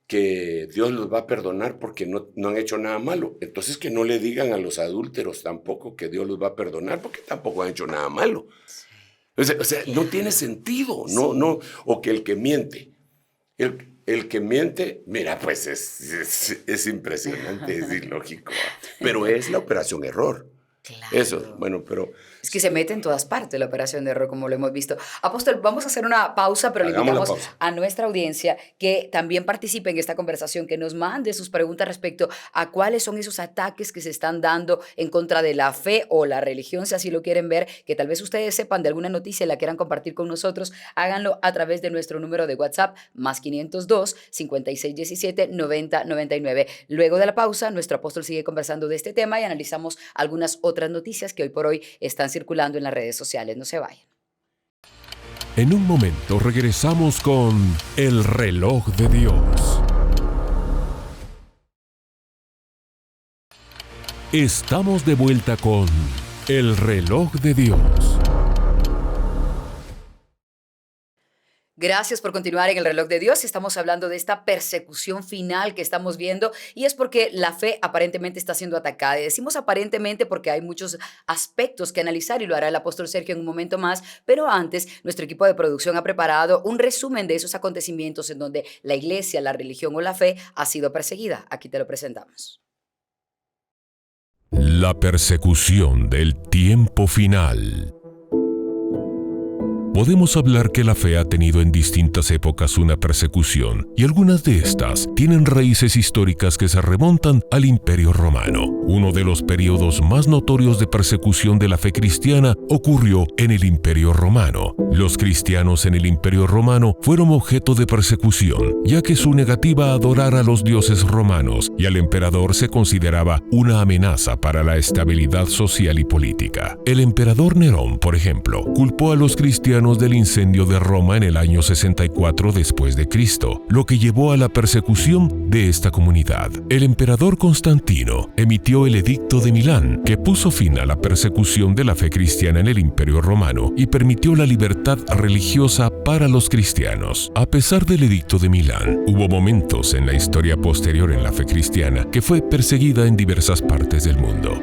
que Dios los va a perdonar porque no han hecho nada malo. Entonces que no le digan a los adúlteros tampoco que Dios los va a perdonar porque tampoco han hecho nada malo. O sea, no tiene sentido, no, o que el que miente. El que miente, mira, pues es impresionante, es ilógico, pero es la operación error. Claro. Eso, bueno, pero Es que se mete en todas partes la operación de error, como lo hemos visto. Apóstol, vamos a hacer una pausa, pero le invitamos a nuestra audiencia que también participe en esta conversación, que nos mande sus preguntas respecto a cuáles son esos ataques que se están dando en contra de la fe o la religión, si así lo quieren ver, que tal vez ustedes sepan de alguna noticia y la quieran compartir con nosotros. Háganlo a través de nuestro número de WhatsApp, más 502 5617 9099. Luego de la pausa, nuestro apóstol sigue conversando de este tema y analizamos algunas otras noticias que hoy por hoy están circulando en las redes sociales. No se vayan. En un momento regresamos con El Reloj de Dios. Estamos de vuelta con El Reloj de Dios. Gracias por continuar en El Reloj de Dios. Estamos hablando de esta persecución final que estamos viendo y es porque la fe aparentemente está siendo atacada. Y decimos aparentemente porque hay muchos aspectos que analizar y lo hará el apóstol Sergio en un momento más, pero antes nuestro equipo de producción ha preparado un resumen de esos acontecimientos en donde la iglesia, la religión o la fe ha sido perseguida. Aquí te lo presentamos. La persecución del tiempo final. Podemos hablar que la fe ha tenido en distintas épocas una persecución, y algunas de estas tienen raíces históricas que se remontan al Imperio Romano. Uno de los periodos más notorios de persecución de la fe cristiana ocurrió en el Imperio Romano. Los cristianos en el Imperio Romano fueron objeto de persecución, ya que su negativa a adorar a los dioses romanos y al emperador se consideraba una amenaza para la estabilidad social y política. El emperador Nerón, por ejemplo, culpó a los cristianos del incendio de Roma en el año 64 después de Cristo, lo que llevó a la persecución de esta comunidad. El emperador Constantino emitió el Edicto de Milán, que puso fin a la persecución de la fe cristiana en el Imperio Romano y permitió la libertad religiosa para los cristianos. A pesar del Edicto de Milán, hubo momentos en la historia posterior en la fe cristiana que fue perseguida en diversas partes del mundo.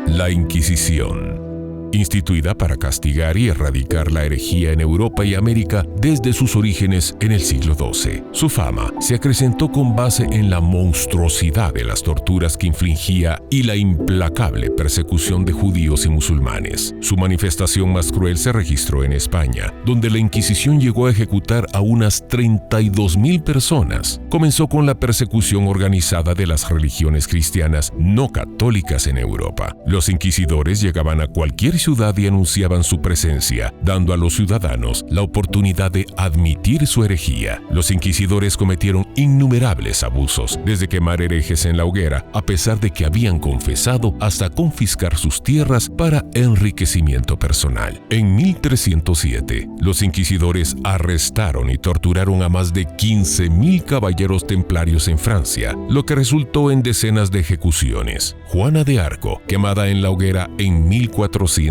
La Inquisición, instituida para castigar y erradicar la herejía en Europa y América desde sus orígenes en el siglo XII. Su fama se acrecentó con base en la monstruosidad de las torturas que infligía y la implacable persecución de judíos y musulmanes. Su manifestación más cruel se registró en España, donde la Inquisición llegó a ejecutar a unas 32.000 personas. Comenzó con la persecución organizada de las religiones cristianas no católicas en Europa. Los inquisidores llegaban a cualquier ciudad y anunciaban su presencia, dando a los ciudadanos la oportunidad de admitir su herejía. Los inquisidores cometieron innumerables abusos, desde quemar herejes en la hoguera, a pesar de que habían confesado, hasta confiscar sus tierras para enriquecimiento personal. En 1307, los inquisidores arrestaron y torturaron a más de 15.000 caballeros templarios en Francia, lo que resultó en decenas de ejecuciones. Juana de Arco, quemada en la hoguera en 1431.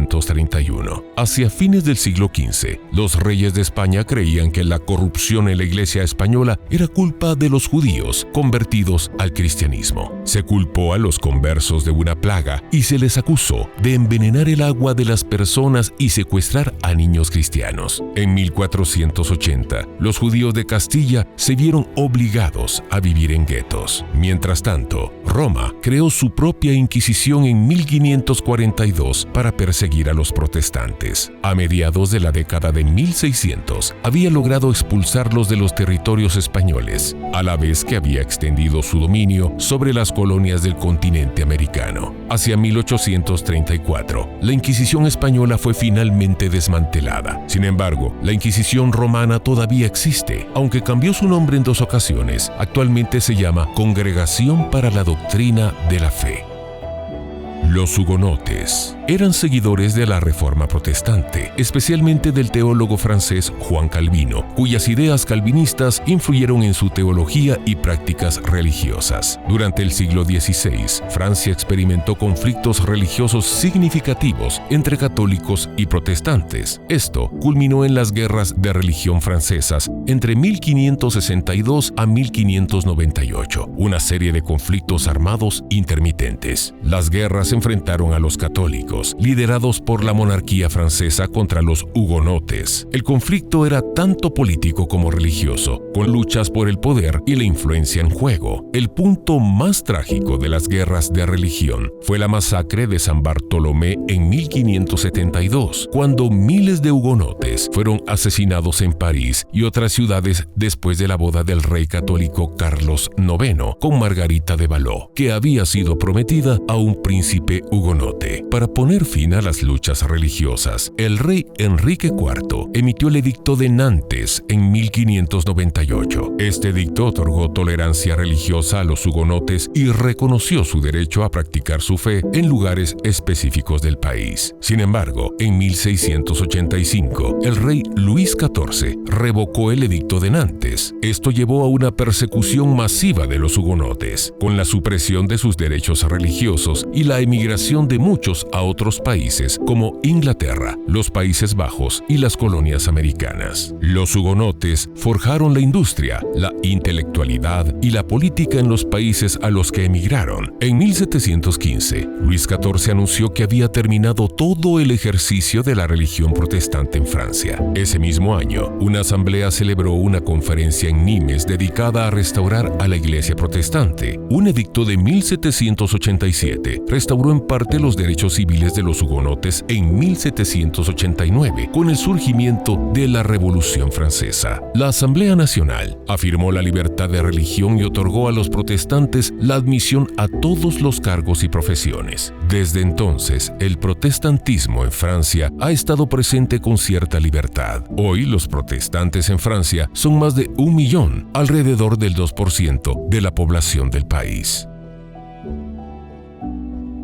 Hacia fines del siglo XV, los reyes de España creían que la corrupción en la iglesia española era culpa de los judíos convertidos al cristianismo. Se culpó a los conversos de una plaga y se les acusó de envenenar el agua de las personas y secuestrar a niños cristianos. En 1480, los judíos de Castilla se vieron obligados a vivir en guetos. Mientras tanto, Roma creó su propia Inquisición en 1542 para perseguir a los protestantes. A mediados de la década de 1600, había logrado expulsarlos de los territorios españoles, a la vez que había extendido su dominio sobre las colonias del continente americano. Hacia 1834, la Inquisición española fue finalmente desmantelada. Sin embargo, la Inquisición romana todavía existe, aunque cambió su nombre en 2 ocasiones. Actualmente se llama Congregación para la Doctrina de la Fe. Los hugonotes eran seguidores de la Reforma Protestante, especialmente del teólogo francés Juan Calvino, cuyas ideas calvinistas influyeron en su teología y prácticas religiosas. Durante el siglo XVI, Francia experimentó conflictos religiosos significativos entre católicos y protestantes. Esto culminó en las guerras de religión francesas entre 1562 a 1598, una serie de conflictos armados intermitentes. Las guerras enfrentaron a los católicos, liderados por la monarquía francesa contra los hugonotes. El conflicto era tanto político como religioso, con luchas por el poder y la influencia en juego. El punto más trágico de las guerras de religión fue la masacre de San Bartolomé en 1572, cuando miles de hugonotes fueron asesinados en París y otras ciudades después de la boda del rey católico Carlos IX con Margarita de Valois, que había sido prometida a un príncipe hugonote. Para poner fin a las luchas religiosas, el rey Enrique IV emitió el Edicto de Nantes en 1598. Este edicto otorgó tolerancia religiosa a los hugonotes y reconoció su derecho a practicar su fe en lugares específicos del país. Sin embargo, en 1685, el rey Luis XIV revocó el Edicto de Nantes. Esto llevó a una persecución masiva de los hugonotes, con la supresión de sus derechos religiosos y la emigración de muchos a otros países como Inglaterra, los Países Bajos y las colonias americanas. Los hugonotes forjaron la industria, la intelectualidad y la política en los países a los que emigraron. En 1715, Luis XIV anunció que había terminado todo el ejercicio de la religión protestante en Francia. Ese mismo año, una asamblea celebró una conferencia en Nimes dedicada a restaurar a la iglesia protestante. Un edicto de 1787 restauró en parte los derechos civiles de los hugonotes en 1789, con el surgimiento de la Revolución Francesa. La Asamblea Nacional afirmó la libertad de religión y otorgó a los protestantes la admisión a todos los cargos y profesiones. Desde entonces, el protestantismo en Francia ha estado presente con cierta libertad. Hoy, los protestantes en Francia son más de 1 millón, alrededor del 2% de la población del país.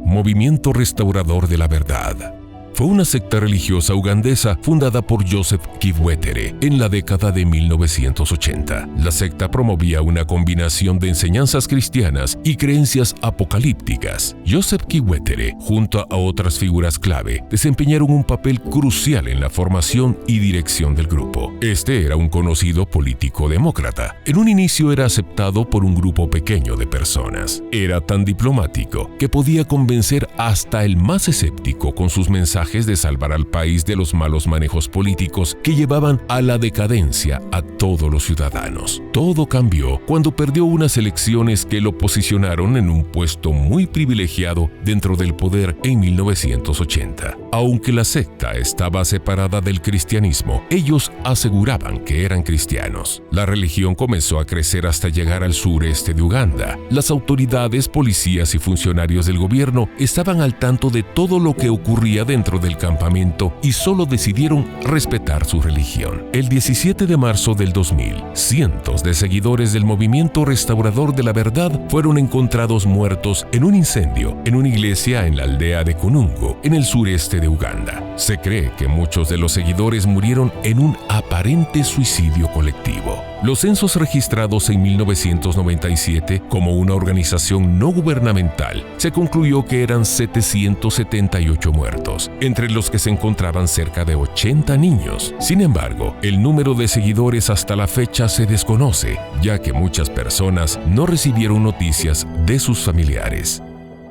Movimiento Restaurador de la Verdad. Fue una secta religiosa ugandesa fundada por Joseph Kivuetere en la década de 1980. La secta promovía una combinación de enseñanzas cristianas y creencias apocalípticas. Joseph Kivuetere, junto a otras figuras clave, desempeñaron un papel crucial en la formación y dirección del grupo. Este era un conocido político demócrata. En un inicio era aceptado por un grupo pequeño de personas. Era tan diplomático que podía convencer hasta el más escéptico con sus mensajes de salvar al país de los malos manejos políticos que llevaban a la decadencia a todos los ciudadanos. Todo cambió cuando perdió unas elecciones que lo posicionaron en un puesto muy privilegiado dentro del poder en 1980. Aunque la secta estaba separada del cristianismo, ellos aseguraban que eran cristianos. La religión comenzó a crecer hasta llegar al sureste de Uganda. Las autoridades, policías y funcionarios del gobierno estaban al tanto de todo lo que ocurría dentro del campamento y solo decidieron respetar su religión. El 17 de marzo del 2000, cientos de seguidores del Movimiento Restaurador de la Verdad fueron encontrados muertos en un incendio en una iglesia en la aldea de Kunungo, en el sureste de Uganda. Se cree que muchos de los seguidores murieron en un aparente suicidio colectivo. Los censos registrados en 1997 como una organización no gubernamental se concluyó que eran 778 muertos, entre los que se encontraban cerca de 80 niños. Sin embargo, el número de seguidores hasta la fecha se desconoce, ya que muchas personas no recibieron noticias de sus familiares.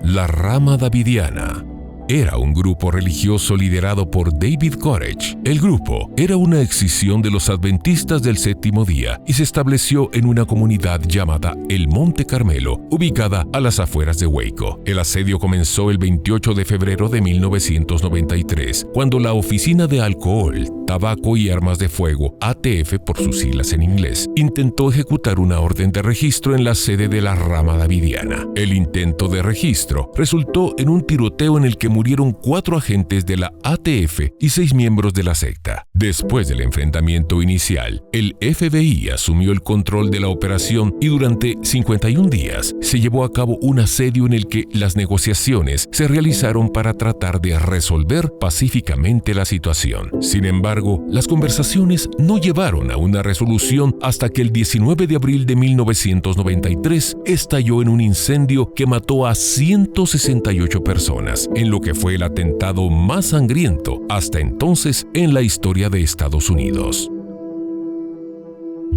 La rama davidiana era un grupo religioso liderado por David Koresh. El grupo era una escisión de los adventistas del séptimo día y se estableció en una comunidad llamada El Monte Carmelo, ubicada a las afueras de Waco. El asedio comenzó el 28 de febrero de 1993, cuando la Oficina de Alcohol, Tabaco y Armas de Fuego, ATF por sus siglas en inglés, intentó ejecutar una orden de registro en la sede de la rama davidiana. El intento de registro resultó en un tiroteo en el que murieron 4 agentes de la ATF y 6 miembros de la secta. Después del enfrentamiento inicial, el FBI asumió el control de la operación y durante 51 días se llevó a cabo un asedio en el que las negociaciones se realizaron para tratar de resolver pacíficamente la situación. Sin embargo, las conversaciones no llevaron a una resolución hasta que el 19 de abril de 1993 estalló en un incendio que mató a 168 personas, en lo que fue el atentado más sangriento hasta entonces en la historia de Estados Unidos.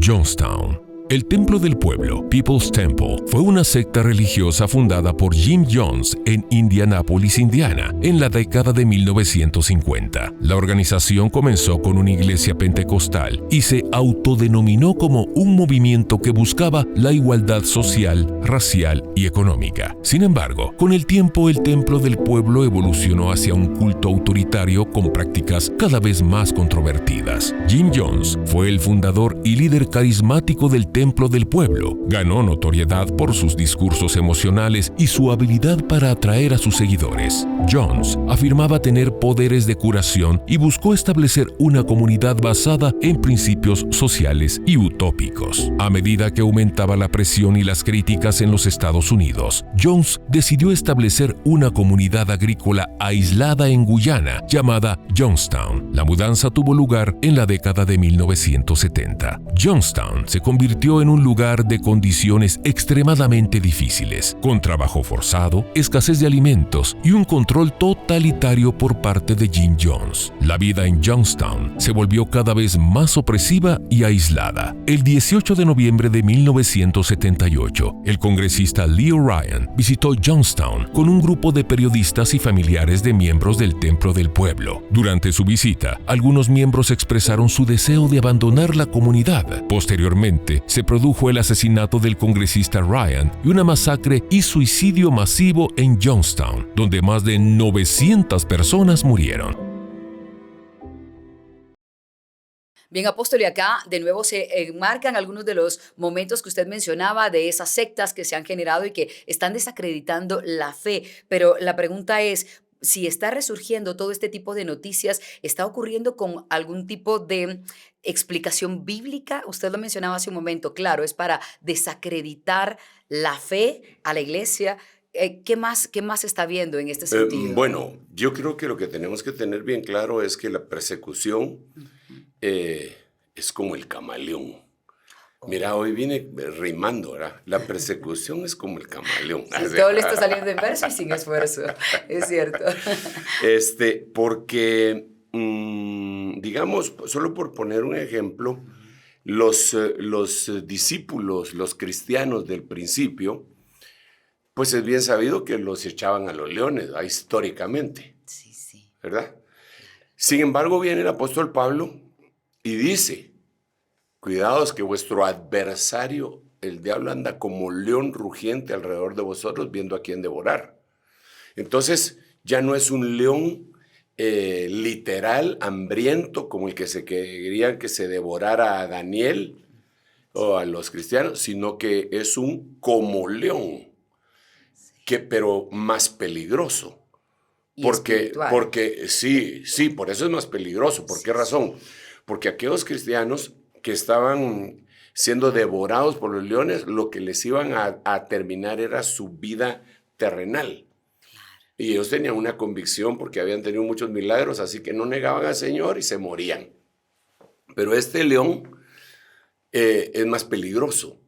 Jonestown. El Templo del Pueblo, People's Temple, fue una secta religiosa fundada por Jim Jones en Indianápolis, Indiana, en la década de 1950. La organización comenzó con una iglesia pentecostal y se autodenominó como un movimiento que buscaba la igualdad social, racial y económica. Sin embargo, con el tiempo el Templo del Pueblo evolucionó hacia un culto autoritario con prácticas cada vez más controvertidas. Jim Jones fue el fundador y líder carismático del Templo del Pueblo. Ganó notoriedad por sus discursos emocionales y su habilidad para atraer a sus seguidores. Jones afirmaba tener poderes de curación y buscó establecer una comunidad basada en principios sociales y utópicos. A medida que aumentaba la presión y las críticas en los Estados Unidos, Jones decidió establecer una comunidad agrícola aislada en Guyana llamada Jonestown. La mudanza tuvo lugar en la década de 1970. Jonestown se convirtió en un lugar de condiciones extremadamente difíciles, con trabajo forzado, escasez de alimentos y un control totalitario por parte de Jim Jones. La vida en Jonestown se volvió cada vez más opresiva y aislada. El 18 de noviembre de 1978, el congresista Leo Ryan visitó Jonestown con un grupo de periodistas y familiares de miembros del Templo del Pueblo. Durante su visita, algunos miembros expresaron su deseo de abandonar la comunidad. Posteriormente, se produjo el asesinato del congresista Ryan y una masacre y suicidio masivo en Jonestown, donde más de 900 personas murieron. Bien, apóstol, y acá de nuevo se enmarcan algunos de los momentos que usted mencionaba de esas sectas que se han generado y que están desacreditando la fe. Pero la pregunta es, si está resurgiendo todo este tipo de noticias, ¿está ocurriendo con algún tipo de explicación bíblica? Usted lo mencionaba hace un momento, claro, es para desacreditar la fe a la iglesia. ¿Qué más está viendo en este sentido? Bueno, yo creo que lo que tenemos que tener bien claro es que la persecución es como el camaleón. Mira, hoy viene rimando, ¿verdad? La persecución es como el camaleón. Sí, todo le está saliendo en verso y sin esfuerzo, es cierto. Porque, digamos, solo por poner un ejemplo, los discípulos, los cristianos del principio, pues es bien sabido que los echaban a los leones, ¿verdad? Históricamente. Sí. ¿Verdad? Sin embargo, viene el apóstol Pablo y dice: cuidaos que vuestro adversario, el diablo, anda como león rugiente alrededor de vosotros, viendo a quién devorar. Entonces, ya no es un león literal, hambriento, como el que se querían que se devorara a Daniel o a los cristianos, sino que es un como león, pero más peligroso. Porque sí, por eso es más peligroso. ¿Por qué razón? Porque aquellos cristianos que estaban siendo devorados por los leones, lo que les iban a terminar era su vida terrenal. Y ellos tenían una convicción porque habían tenido muchos milagros, así que no negaban al Señor y se morían. Pero este león es más peligroso.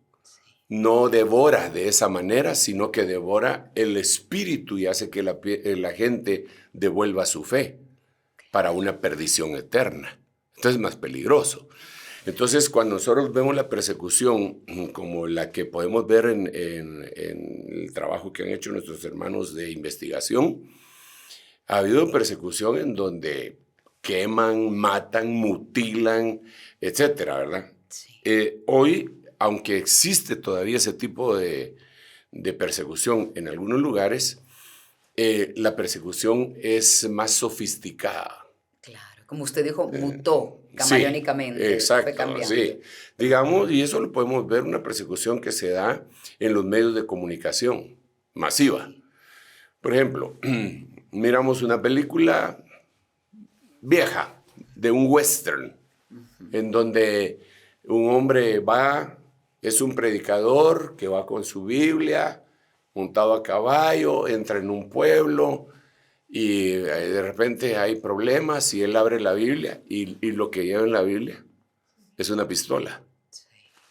No devora de esa manera, sino que devora el espíritu y hace que la gente devuelva su fe para una perdición eterna. Entonces es más peligroso. Entonces, cuando nosotros vemos la persecución como la que podemos ver en el trabajo que han hecho nuestros hermanos de investigación, ha habido persecución en donde queman, matan, mutilan, etcétera, ¿verdad? Sí. Hoy, aunque existe todavía ese tipo de persecución en algunos lugares, la persecución es más sofisticada. Claro, como usted dijo, mutó camaleónicamente. Sí, exacto, sí. Digamos, y eso lo podemos ver, una persecución que se da en los medios de comunicación masiva. Por ejemplo, miramos una película vieja, de un western, en donde un hombre es un predicador que va con su Biblia, montado a caballo, entra en un pueblo y de repente hay problemas y él abre la Biblia y lo que lleva en la Biblia es una pistola.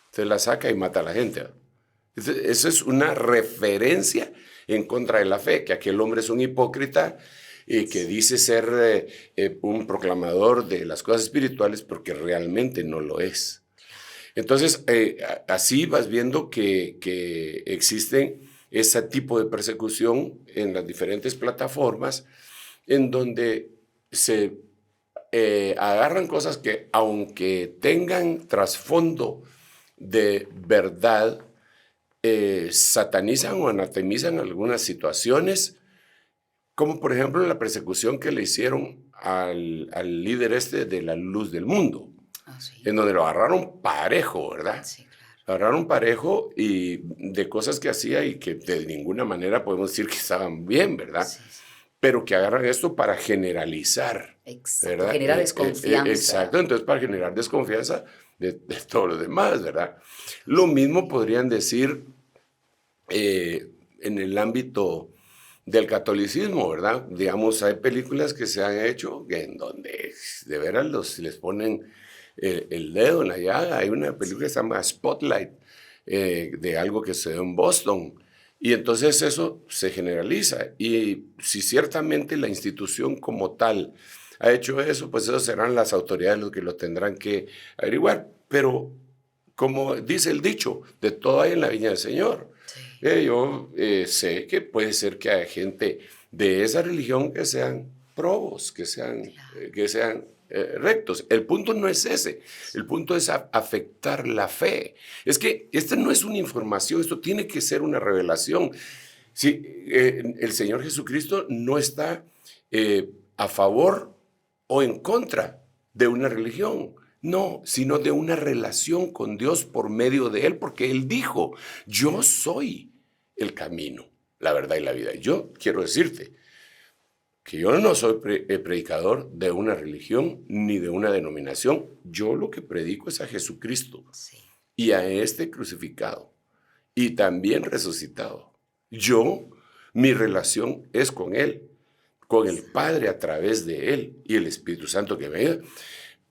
Entonces la saca y mata a la gente. Eso es una referencia en contra de la fe, que aquel hombre es un hipócrita y que dice ser un proclamador de las cosas espirituales porque realmente no lo es. Entonces, así vas viendo que existen ese tipo de persecución en las diferentes plataformas en donde se agarran cosas que, aunque tengan trasfondo de verdad, satanizan o anatemizan algunas situaciones, como por ejemplo la persecución que le hicieron al líder de la Luz del Mundo, Sí. en donde lo agarraron parejo, ¿verdad? Sí, claro. Lo agarraron parejo y de cosas que hacía y que de ninguna manera podemos decir que estaban bien, ¿verdad? Sí, sí. Pero que agarran esto para generalizar, Exacto. ¿verdad? Genera desconfianza. Exacto, entonces para generar desconfianza de todos los demás, ¿verdad? Lo mismo podrían decir en el ámbito del catolicismo, ¿verdad? Digamos, hay películas que se han hecho en donde de veras les ponen el dedo en la llaga. Hay una película que se llama Spotlight, de algo que se dio en Boston. Y entonces eso se generaliza. Y si ciertamente la institución como tal ha hecho eso, pues eso serán las autoridades los que lo tendrán que averiguar. Pero como dice el dicho, de todo hay en la viña del Señor. Sí. Yo sé que puede ser que haya gente de esa religión que sean probos, que sean rectos. El punto no es ese. El punto es afectar la fe. Es que esta no es una información, esto tiene que ser una revelación. Sí, el Señor Jesucristo no está a favor o en contra de una religión. No, sino de una relación con Dios por medio de Él, porque Él dijo, yo soy el camino, la verdad y la vida. Yo quiero decirte que yo no soy predicador de una religión ni de una denominación. Yo lo que predico es a Jesucristo Sí. y a este crucificado y también resucitado. Mi relación es con Él, con el Padre a través de Él y el Espíritu Santo que me ayuda.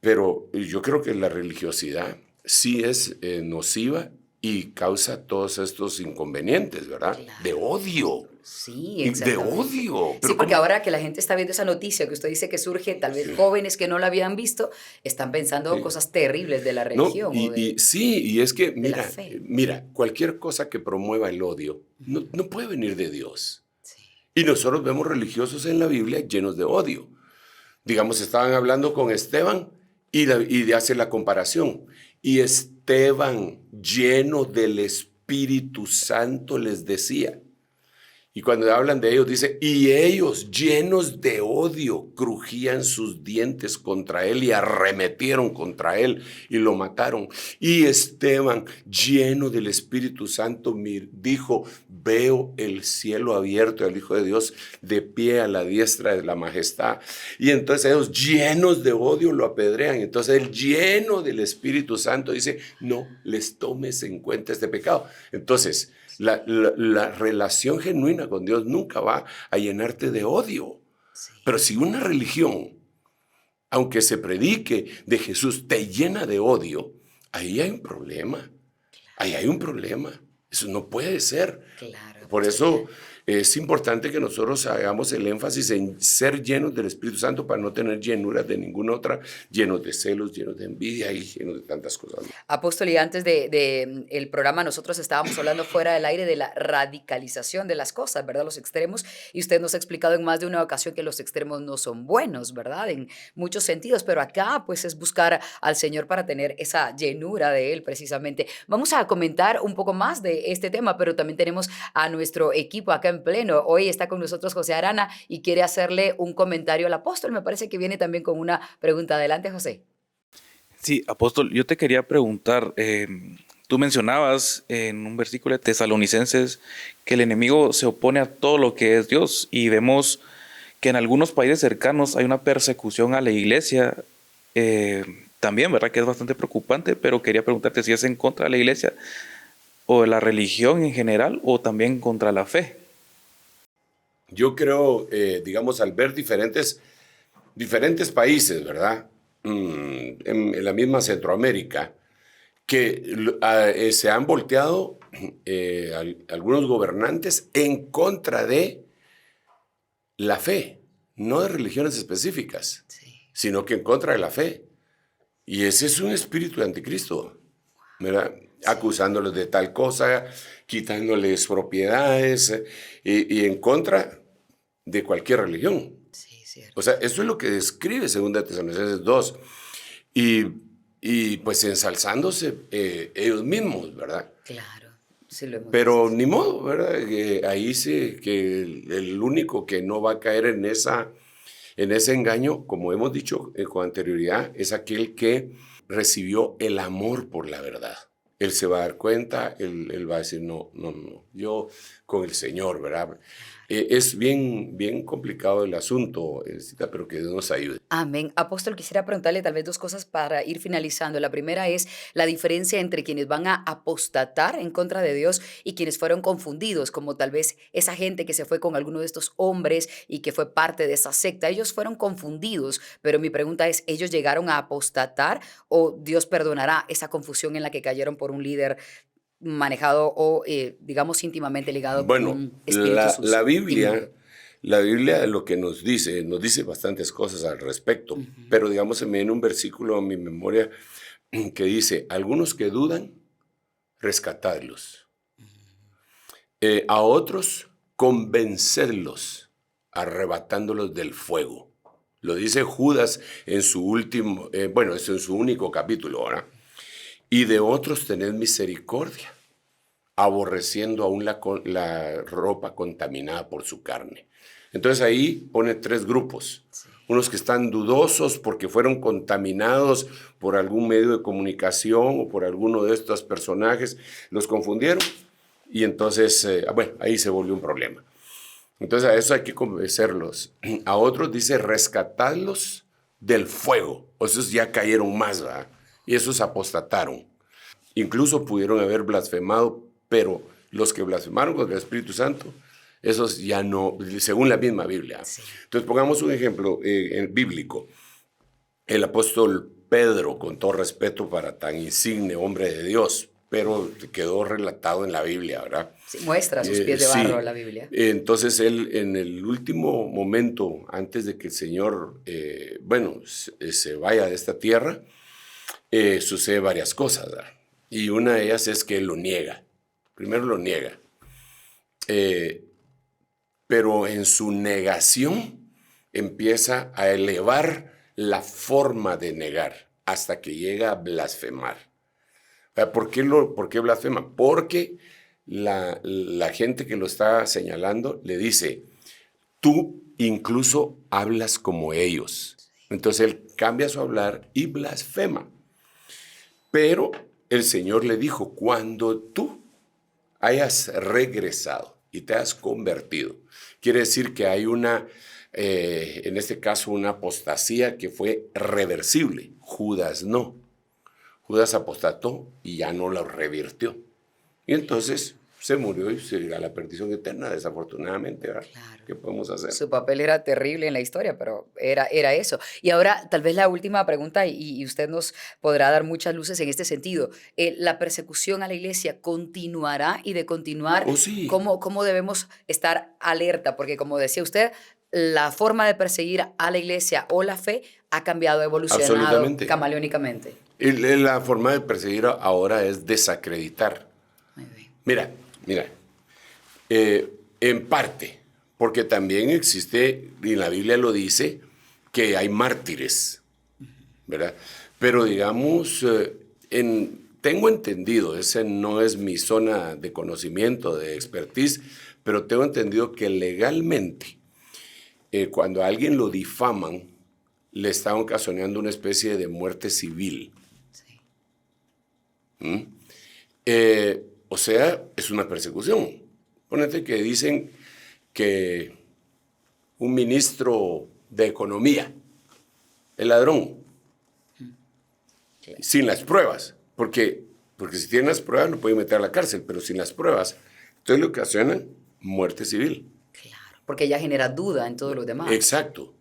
Pero yo creo que la religiosidad sí es nociva y causa todos estos inconvenientes, ¿verdad? Claro. De odio. Sí, De exactamente. odio. Sí, Pero porque ¿cómo? ahora que la gente está viendo esa noticia que usted dice que surge, tal vez jóvenes que no la habían visto, están pensando Sí. cosas terribles de la No, religión. o de, sí, y es que, de la fe. mira, cualquier cosa que promueva el odio no puede venir de Dios. Sí. Y nosotros vemos religiosos en la Biblia llenos de odio. Digamos, estaban hablando con Esteban y hace la comparación. Y Esteban, lleno del Espíritu Santo, les decía. Y cuando hablan de ellos, dice, y ellos, llenos de odio, crujían sus dientes contra él y arremetieron contra él y lo mataron. Y Esteban, lleno del Espíritu Santo, dijo, veo el cielo abierto y al Hijo de Dios de pie a la diestra de la majestad. Y entonces ellos, llenos de odio, lo apedrean. Entonces él, lleno del Espíritu Santo, dice, no les tomes en cuenta este pecado. Entonces, la relación genuina con Dios nunca va a llenarte de odio. Sí. Pero si una religión, aunque se predique de Jesús, te llena de odio, ahí hay un problema. Ahí hay un problema. Eso no puede ser. Claro. Por eso es importante que nosotros hagamos el énfasis en ser llenos del Espíritu Santo para no tener llenuras de ninguna otra, llenos de celos, llenos de envidia y llenos de tantas cosas. Apóstol, y antes de el programa nosotros estábamos hablando fuera del aire de la radicalización de las cosas, ¿verdad? Los extremos, y usted nos ha explicado en más de una ocasión que los extremos no son buenos, ¿verdad? En muchos sentidos, pero acá pues es buscar al Señor para tener esa llenura de Él precisamente. Vamos a comentar un poco más de este tema, pero también tenemos a nuestro equipo acá en pleno. Hoy está con nosotros José Arana y quiere hacerle un comentario al apóstol. Me parece que viene también con una pregunta. Adelante, José. Sí, apóstol, yo te quería preguntar, tú mencionabas en un versículo de Tesalonicenses que el enemigo se opone a todo lo que es Dios y vemos que en algunos países cercanos hay una persecución a la iglesia también, ¿verdad? Que es bastante preocupante, pero quería preguntarte si es en contra de la iglesia o de la religión en general o también contra la fe. Yo creo, digamos, al ver diferentes países, ¿verdad? En la misma Centroamérica, que se han volteado algunos gobernantes en contra de la fe, no de religiones específicas, Sí. sino que en contra de la fe. Y ese es un espíritu de anticristo. ¿verdad? Acusándolos de tal cosa, quitándoles propiedades y en contra de cualquier religión. Sí, cierto. O sea, eso es lo que describe 2 Tesalonicenses 2. Y pues ensalzándose ellos mismos, ¿verdad? Claro. Sí, lo hemos Pero visto. ni modo, ¿verdad? Ahí sí que el único que no va a caer en ese engaño, como hemos dicho con anterioridad, es aquel que recibió el amor por la verdad. Él se va a dar cuenta, él va a decir, no, yo con el Señor, ¿verdad? Es bien complicado el asunto, Cita, pero que Dios nos ayude. Amén. Apóstol, quisiera preguntarle tal vez dos cosas para ir finalizando. La primera es la diferencia entre quienes van a apostatar en contra de Dios y quienes fueron confundidos, como tal vez esa gente que se fue con alguno de estos hombres y que fue parte de esa secta. Ellos fueron confundidos, pero mi pregunta es, ¿ellos llegaron a apostatar o Dios perdonará esa confusión en la que cayeron por un líder manejado o, digamos, íntimamente ligado con Bueno, un espíritu la sucio? Biblia, la Biblia lo que nos dice bastantes cosas al respecto, pero digamos, se me viene un versículo a mi memoria que dice, algunos que dudan, rescatadlos. A otros, convencedlos, arrebatándolos del fuego. Lo dice Judas en su último, es en su único capítulo, ¿verdad? Y de otros tened misericordia, aborreciendo aún la ropa contaminada por su carne. Entonces ahí pone 3 grupos. Unos que están dudosos porque fueron contaminados por algún medio de comunicación o por alguno de estos personajes, los confundieron y entonces, ahí se volvió un problema. Entonces a eso hay que convencerlos. A otros dice rescatadlos del fuego. O esos ya cayeron más, ¿verdad? Y esos apostataron. Incluso pudieron haber blasfemado, pero los que blasfemaron contra el Espíritu Santo, esos ya no, según la misma Biblia. Sí. Entonces pongamos un ejemplo bíblico. El apóstol Pedro, con todo respeto para tan insigne hombre de Dios, pero quedó relatado en la Biblia, ¿verdad? Sí, muestra sus pies de barro la Biblia. Entonces él en el último momento, antes de que el Señor, se vaya de esta tierra, sucede varias cosas, ¿verdad? Y una de ellas es que él lo niega. Primero lo niega. Pero en su negación empieza a elevar la forma de negar hasta que llega a blasfemar. ¿Por qué blasfema? Porque la gente que lo está señalando le dice, tú incluso hablas como ellos. Entonces él cambia su hablar y blasfema. Pero el Señor le dijo, cuando tú hayas regresado y te has convertido, quiere decir que hay en este caso, una apostasía que fue reversible. Judas no. Judas apostató y ya no lo revirtió. Y entonces se murió y se llegó a la perdición eterna, desafortunadamente, ¿verdad? Claro. ¿Qué podemos hacer? Su papel era terrible en la historia, pero era eso. Y ahora, tal vez la última pregunta, y usted nos podrá dar muchas luces en este sentido. ¿La persecución a la iglesia continuará? Y de continuar, Oh, sí. ¿cómo debemos estar alerta? Porque como decía usted, la forma de perseguir a la iglesia o la fe ha cambiado, ha evolucionado Absolutamente. camaleónicamente. La forma de perseguir ahora es desacreditar. Muy bien. Mira, en parte, porque también existe, y la Biblia lo dice, que hay mártires, ¿verdad? Pero digamos, tengo entendido, ese no es mi zona de conocimiento, de expertise, pero tengo entendido que legalmente, cuando a alguien lo difaman, le están ocasionando una especie de muerte civil. Sí. O sea, es una persecución. Ponete que dicen que un ministro de Economía es ladrón, sin las pruebas, porque si tienen las pruebas lo pueden meter a la cárcel, pero sin las pruebas, entonces le ocasionan muerte civil. Claro, porque ya genera duda en todos los demás. Exacto.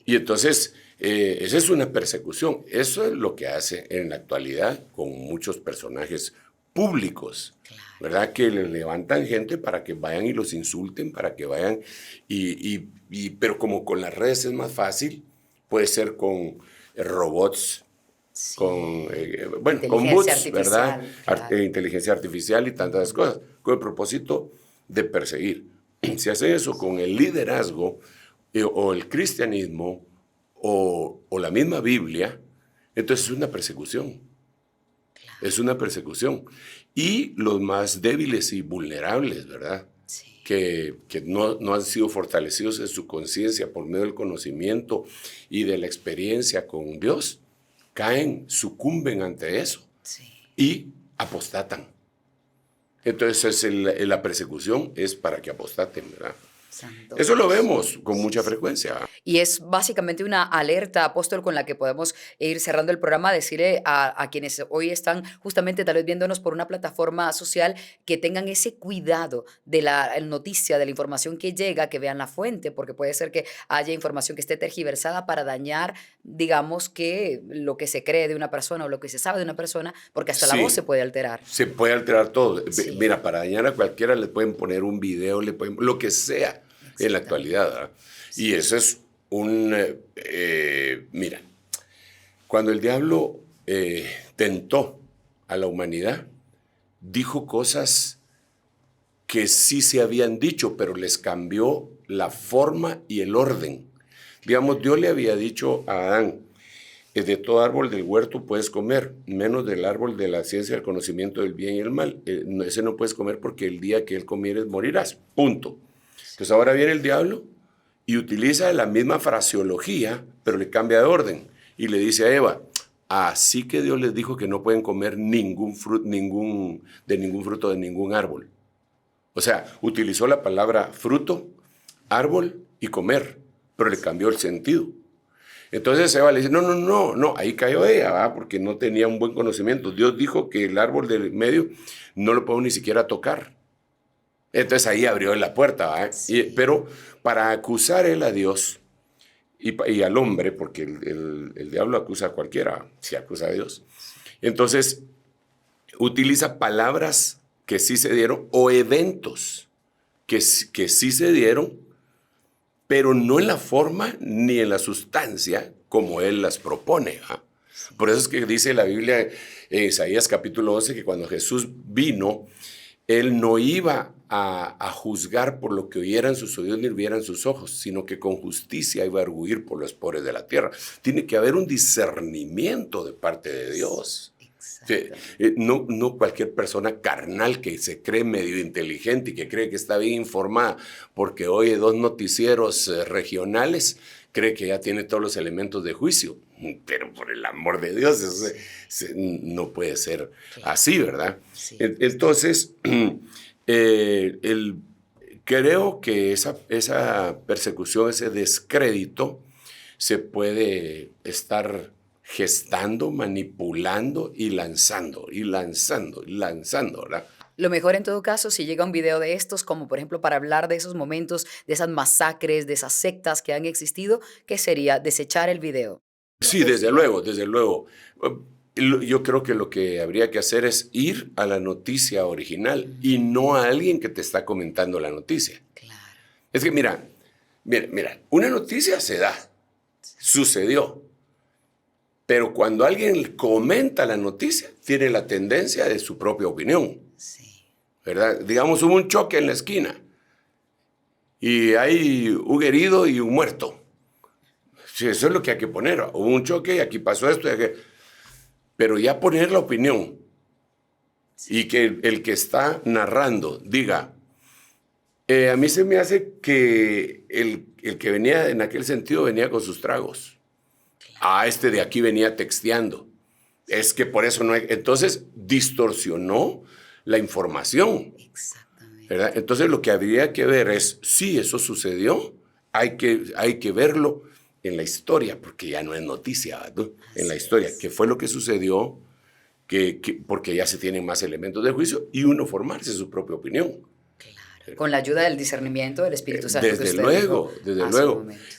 Y entonces, esa es una persecución. Eso es lo que hace en la actualidad con muchos personajes públicos, ¿verdad? Que le levantan gente para que vayan y los insulten, para que vayan, pero como con las redes es más fácil, puede ser con robots Sí. con con bots, ¿verdad? Claro. Inteligencia artificial y tantas cosas, con el propósito de perseguir. Si hacen eso con el liderazgo o el cristianismo o la misma Biblia, entonces es una persecución. Claro. Es una persecución. Y los más débiles y vulnerables, ¿verdad? Sí. Que no han sido fortalecidos en su conciencia por medio del conocimiento y de la experiencia con Dios, caen, sucumben ante eso, sí, y apostatan. Entonces la persecución es para que apostaten, ¿verdad? Santo eso Dios. Lo vemos con mucha frecuencia. Y es básicamente una alerta, apóstol, con la que podemos ir cerrando el programa, decirle a quienes hoy están justamente tal vez viéndonos por una plataforma social, que tengan ese cuidado de la noticia, de la información que llega, que vean la fuente, porque puede ser que haya información que esté tergiversada para dañar, digamos, que lo que se cree de una persona o lo que se sabe de una persona, porque hasta la voz se puede alterar. Se puede alterar todo. Sí. Mira, para dañar a cualquiera le pueden poner un video, le pueden lo que sea en la actualidad, ¿verdad? Sí. Y eso es mira, cuando el diablo tentó a la humanidad, dijo cosas que sí se habían dicho, pero les cambió la forma y el orden. Digamos, Dios le había dicho a Adán, de todo árbol del huerto puedes comer, menos del árbol de la ciencia del conocimiento del bien y el mal. Ese no puedes comer porque el día que él comieres morirás. Punto. Entonces ahora viene el diablo y utiliza la misma fraseología, pero le cambia de orden. Y le dice a Eva, así que Dios les dijo que no pueden comer ningún fruto de ningún árbol. O sea, utilizó la palabra fruto, árbol y comer, pero le cambió el sentido. Entonces Eva le dice, no, ahí cayó ella, ¿verdad? Porque no tenía un buen conocimiento. Dios dijo que el árbol del medio no lo puedo ni siquiera tocar. Entonces ahí abrió la puerta, ¿verdad? Sí. Pero para acusar él a Dios y al hombre, porque el diablo acusa a cualquiera, si acusa a Dios. Entonces utiliza palabras que sí se dieron o eventos que sí se dieron, pero no en la forma ni en la sustancia como él las propone, ¿verdad? Por eso es que dice la Biblia en Isaías capítulo 11 que cuando Jesús vino, él no iba a juzgar por lo que oyeran sus oídos ni vieran sus ojos, sino que con justicia iba a arguir por los pobres de la tierra. Tiene que haber un discernimiento de parte de Dios. No cualquier persona carnal que se cree medio inteligente y que cree que está bien informada porque oye 2 noticieros regionales, cree que ya tiene todos los elementos de juicio. Pero por el amor de Dios, no puede ser así, ¿verdad? Sí. Entonces, creo que esa persecución, ese descrédito, se puede estar gestando, manipulando y lanzando, ¿verdad? Lo mejor en todo caso, si llega un video de estos, como por ejemplo para hablar de esos momentos, de esas masacres, de esas sectas que han existido, ¿qué sería? Desechar el video. Sí, desde luego. Yo creo que lo que habría que hacer es ir a la noticia original y no a alguien que te está comentando la noticia. Claro. Es que mira, una noticia se da, sucedió. Pero cuando alguien comenta la noticia, tiene la tendencia de su propia opinión. Sí. ¿Verdad? Digamos, hubo un choque en la esquina y hay un herido y un muerto. Sí, eso es lo que hay que poner. Hubo un choque y aquí pasó esto. Pero ya poner la opinión y que el que está narrando diga, a mí se me hace que el que venía en aquel sentido venía con sus tragos. Este de aquí venía texteando. Es que por eso no hay... Entonces, distorsionó la información. Exactamente. ¿Verdad? Entonces, lo que habría que ver es, sí, eso sucedió, hay que verlo en la historia, porque ya no es noticia, ¿no? En la historia, qué fue lo que sucedió, porque ya se tienen más elementos de juicio y uno formarse su propia opinión. Con la ayuda del discernimiento del Espíritu Santo. Desde luego.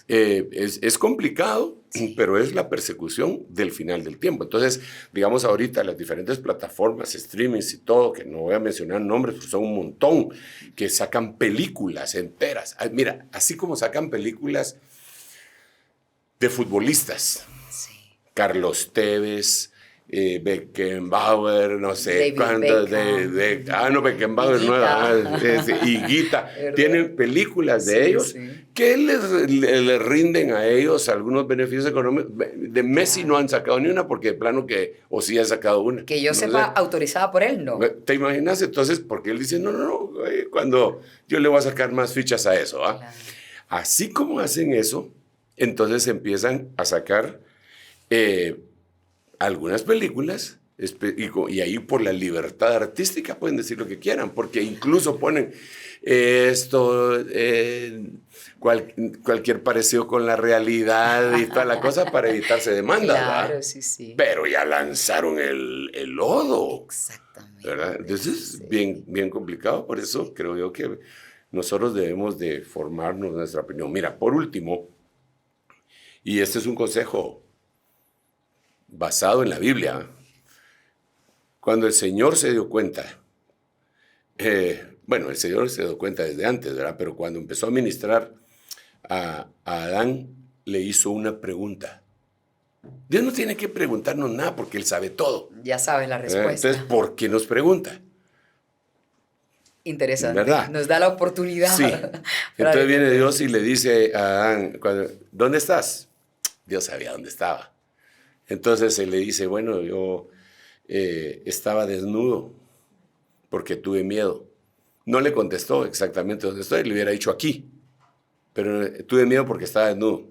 Es complicado, sí, pero es la persecución del final del tiempo. Entonces, digamos ahorita las diferentes plataformas, streamings y todo, que no voy a mencionar nombres, porque son un montón, que sacan películas enteras. Mira, así como sacan películas de futbolistas, sí, Carlos Tevez, Beckenbauer, no sé David cuántos, Beckham. Beckenbauer, Higuita. Tienen películas de ellos que les rinden a ellos algunos beneficios económicos. De Messi no han sacado ni una, porque de plano que, o sí han sacado una. Que yo no sepa, sé. autorizada por él, no. ¿Te imaginas? Entonces, porque él dice, no, cuando yo le voy a sacar más fichas a eso. Claro. Así como hacen eso, entonces empiezan a sacar algunas películas, y ahí por la libertad artística pueden decir lo que quieran, porque incluso ponen esto, cualquier parecido con la realidad y toda la cosa para evitarse demandas. Claro, ¿va? Sí. Pero ya lanzaron el lodo. Exactamente. ¿Verdad? Entonces es bien complicado, por eso creo yo que nosotros debemos de formarnos nuestra opinión. Mira, por último, y este es un consejo basado en la Biblia, cuando el Señor se dio cuenta, el Señor se dio cuenta desde antes, ¿verdad? Pero cuando empezó a ministrar a Adán, le hizo una pregunta. Dios no tiene que preguntarnos nada porque Él sabe todo. Ya sabes la respuesta. Entonces, ¿por qué nos pregunta? Interesante. ¿Verdad? Nos da la oportunidad. Sí. Entonces viene Dios y le dice a Adán, ¿dónde estás? Dios sabía dónde estaba. Entonces él le dice, bueno, yo estaba desnudo porque tuve miedo. No le contestó exactamente dónde estoy, le hubiera dicho aquí, pero tuve miedo porque estaba desnudo.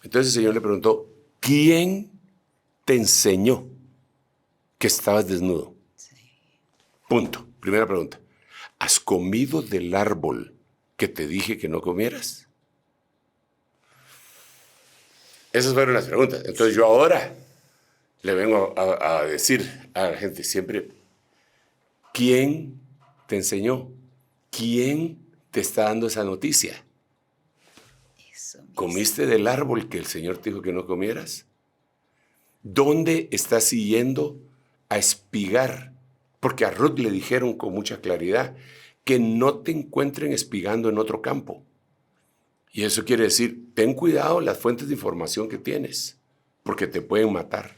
Entonces el Señor le preguntó, ¿quién te enseñó que estabas desnudo? Sí. Punto. Primera pregunta. ¿Has comido del árbol que te dije que no comieras? Esas fueron las preguntas. Entonces yo ahora le vengo a decir a la gente siempre, ¿quién te enseñó? ¿Quién te está dando esa noticia? ¿Comiste del árbol que el Señor te dijo que no comieras? ¿Dónde estás yendo a espigar? Porque a Ruth le dijeron con mucha claridad que no te encuentren espigando en otro campo. Y eso quiere decir, ten cuidado las fuentes de información que tienes, porque te pueden matar.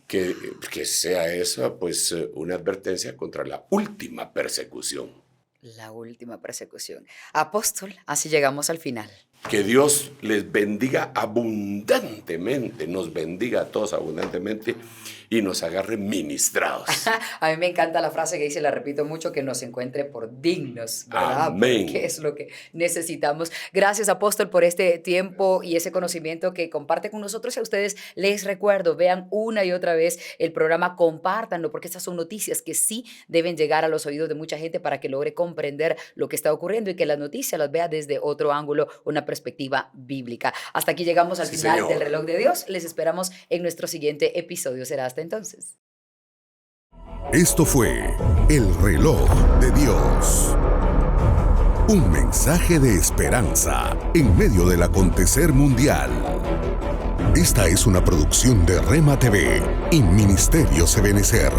Que sea esa, pues, una advertencia contra la última persecución. La última persecución. Apóstol, así llegamos al final. Que Dios les bendiga abundantemente, nos bendiga a todos abundantemente y nos agarre ministrados. A mí me encanta la frase que dice, la repito mucho, que nos encuentre por dignos, ¿verdad? Amén. Porque es lo que necesitamos. Gracias, apóstol, por este tiempo y ese conocimiento que comparte con nosotros. Y a ustedes les recuerdo, vean una y otra vez el programa, compártanlo, porque estas son noticias que sí deben llegar a los oídos de mucha gente para que logre comprender lo que está ocurriendo y que las noticias las vea desde otro ángulo, una perspectiva bíblica. Hasta aquí llegamos al final del Reloj de Dios. Les esperamos en nuestro siguiente episodio. Será hasta entonces. Esto fue El Reloj de Dios. Un mensaje de esperanza en medio del acontecer mundial. Esta es una producción de Rema TV y Ministerio Ebenecer.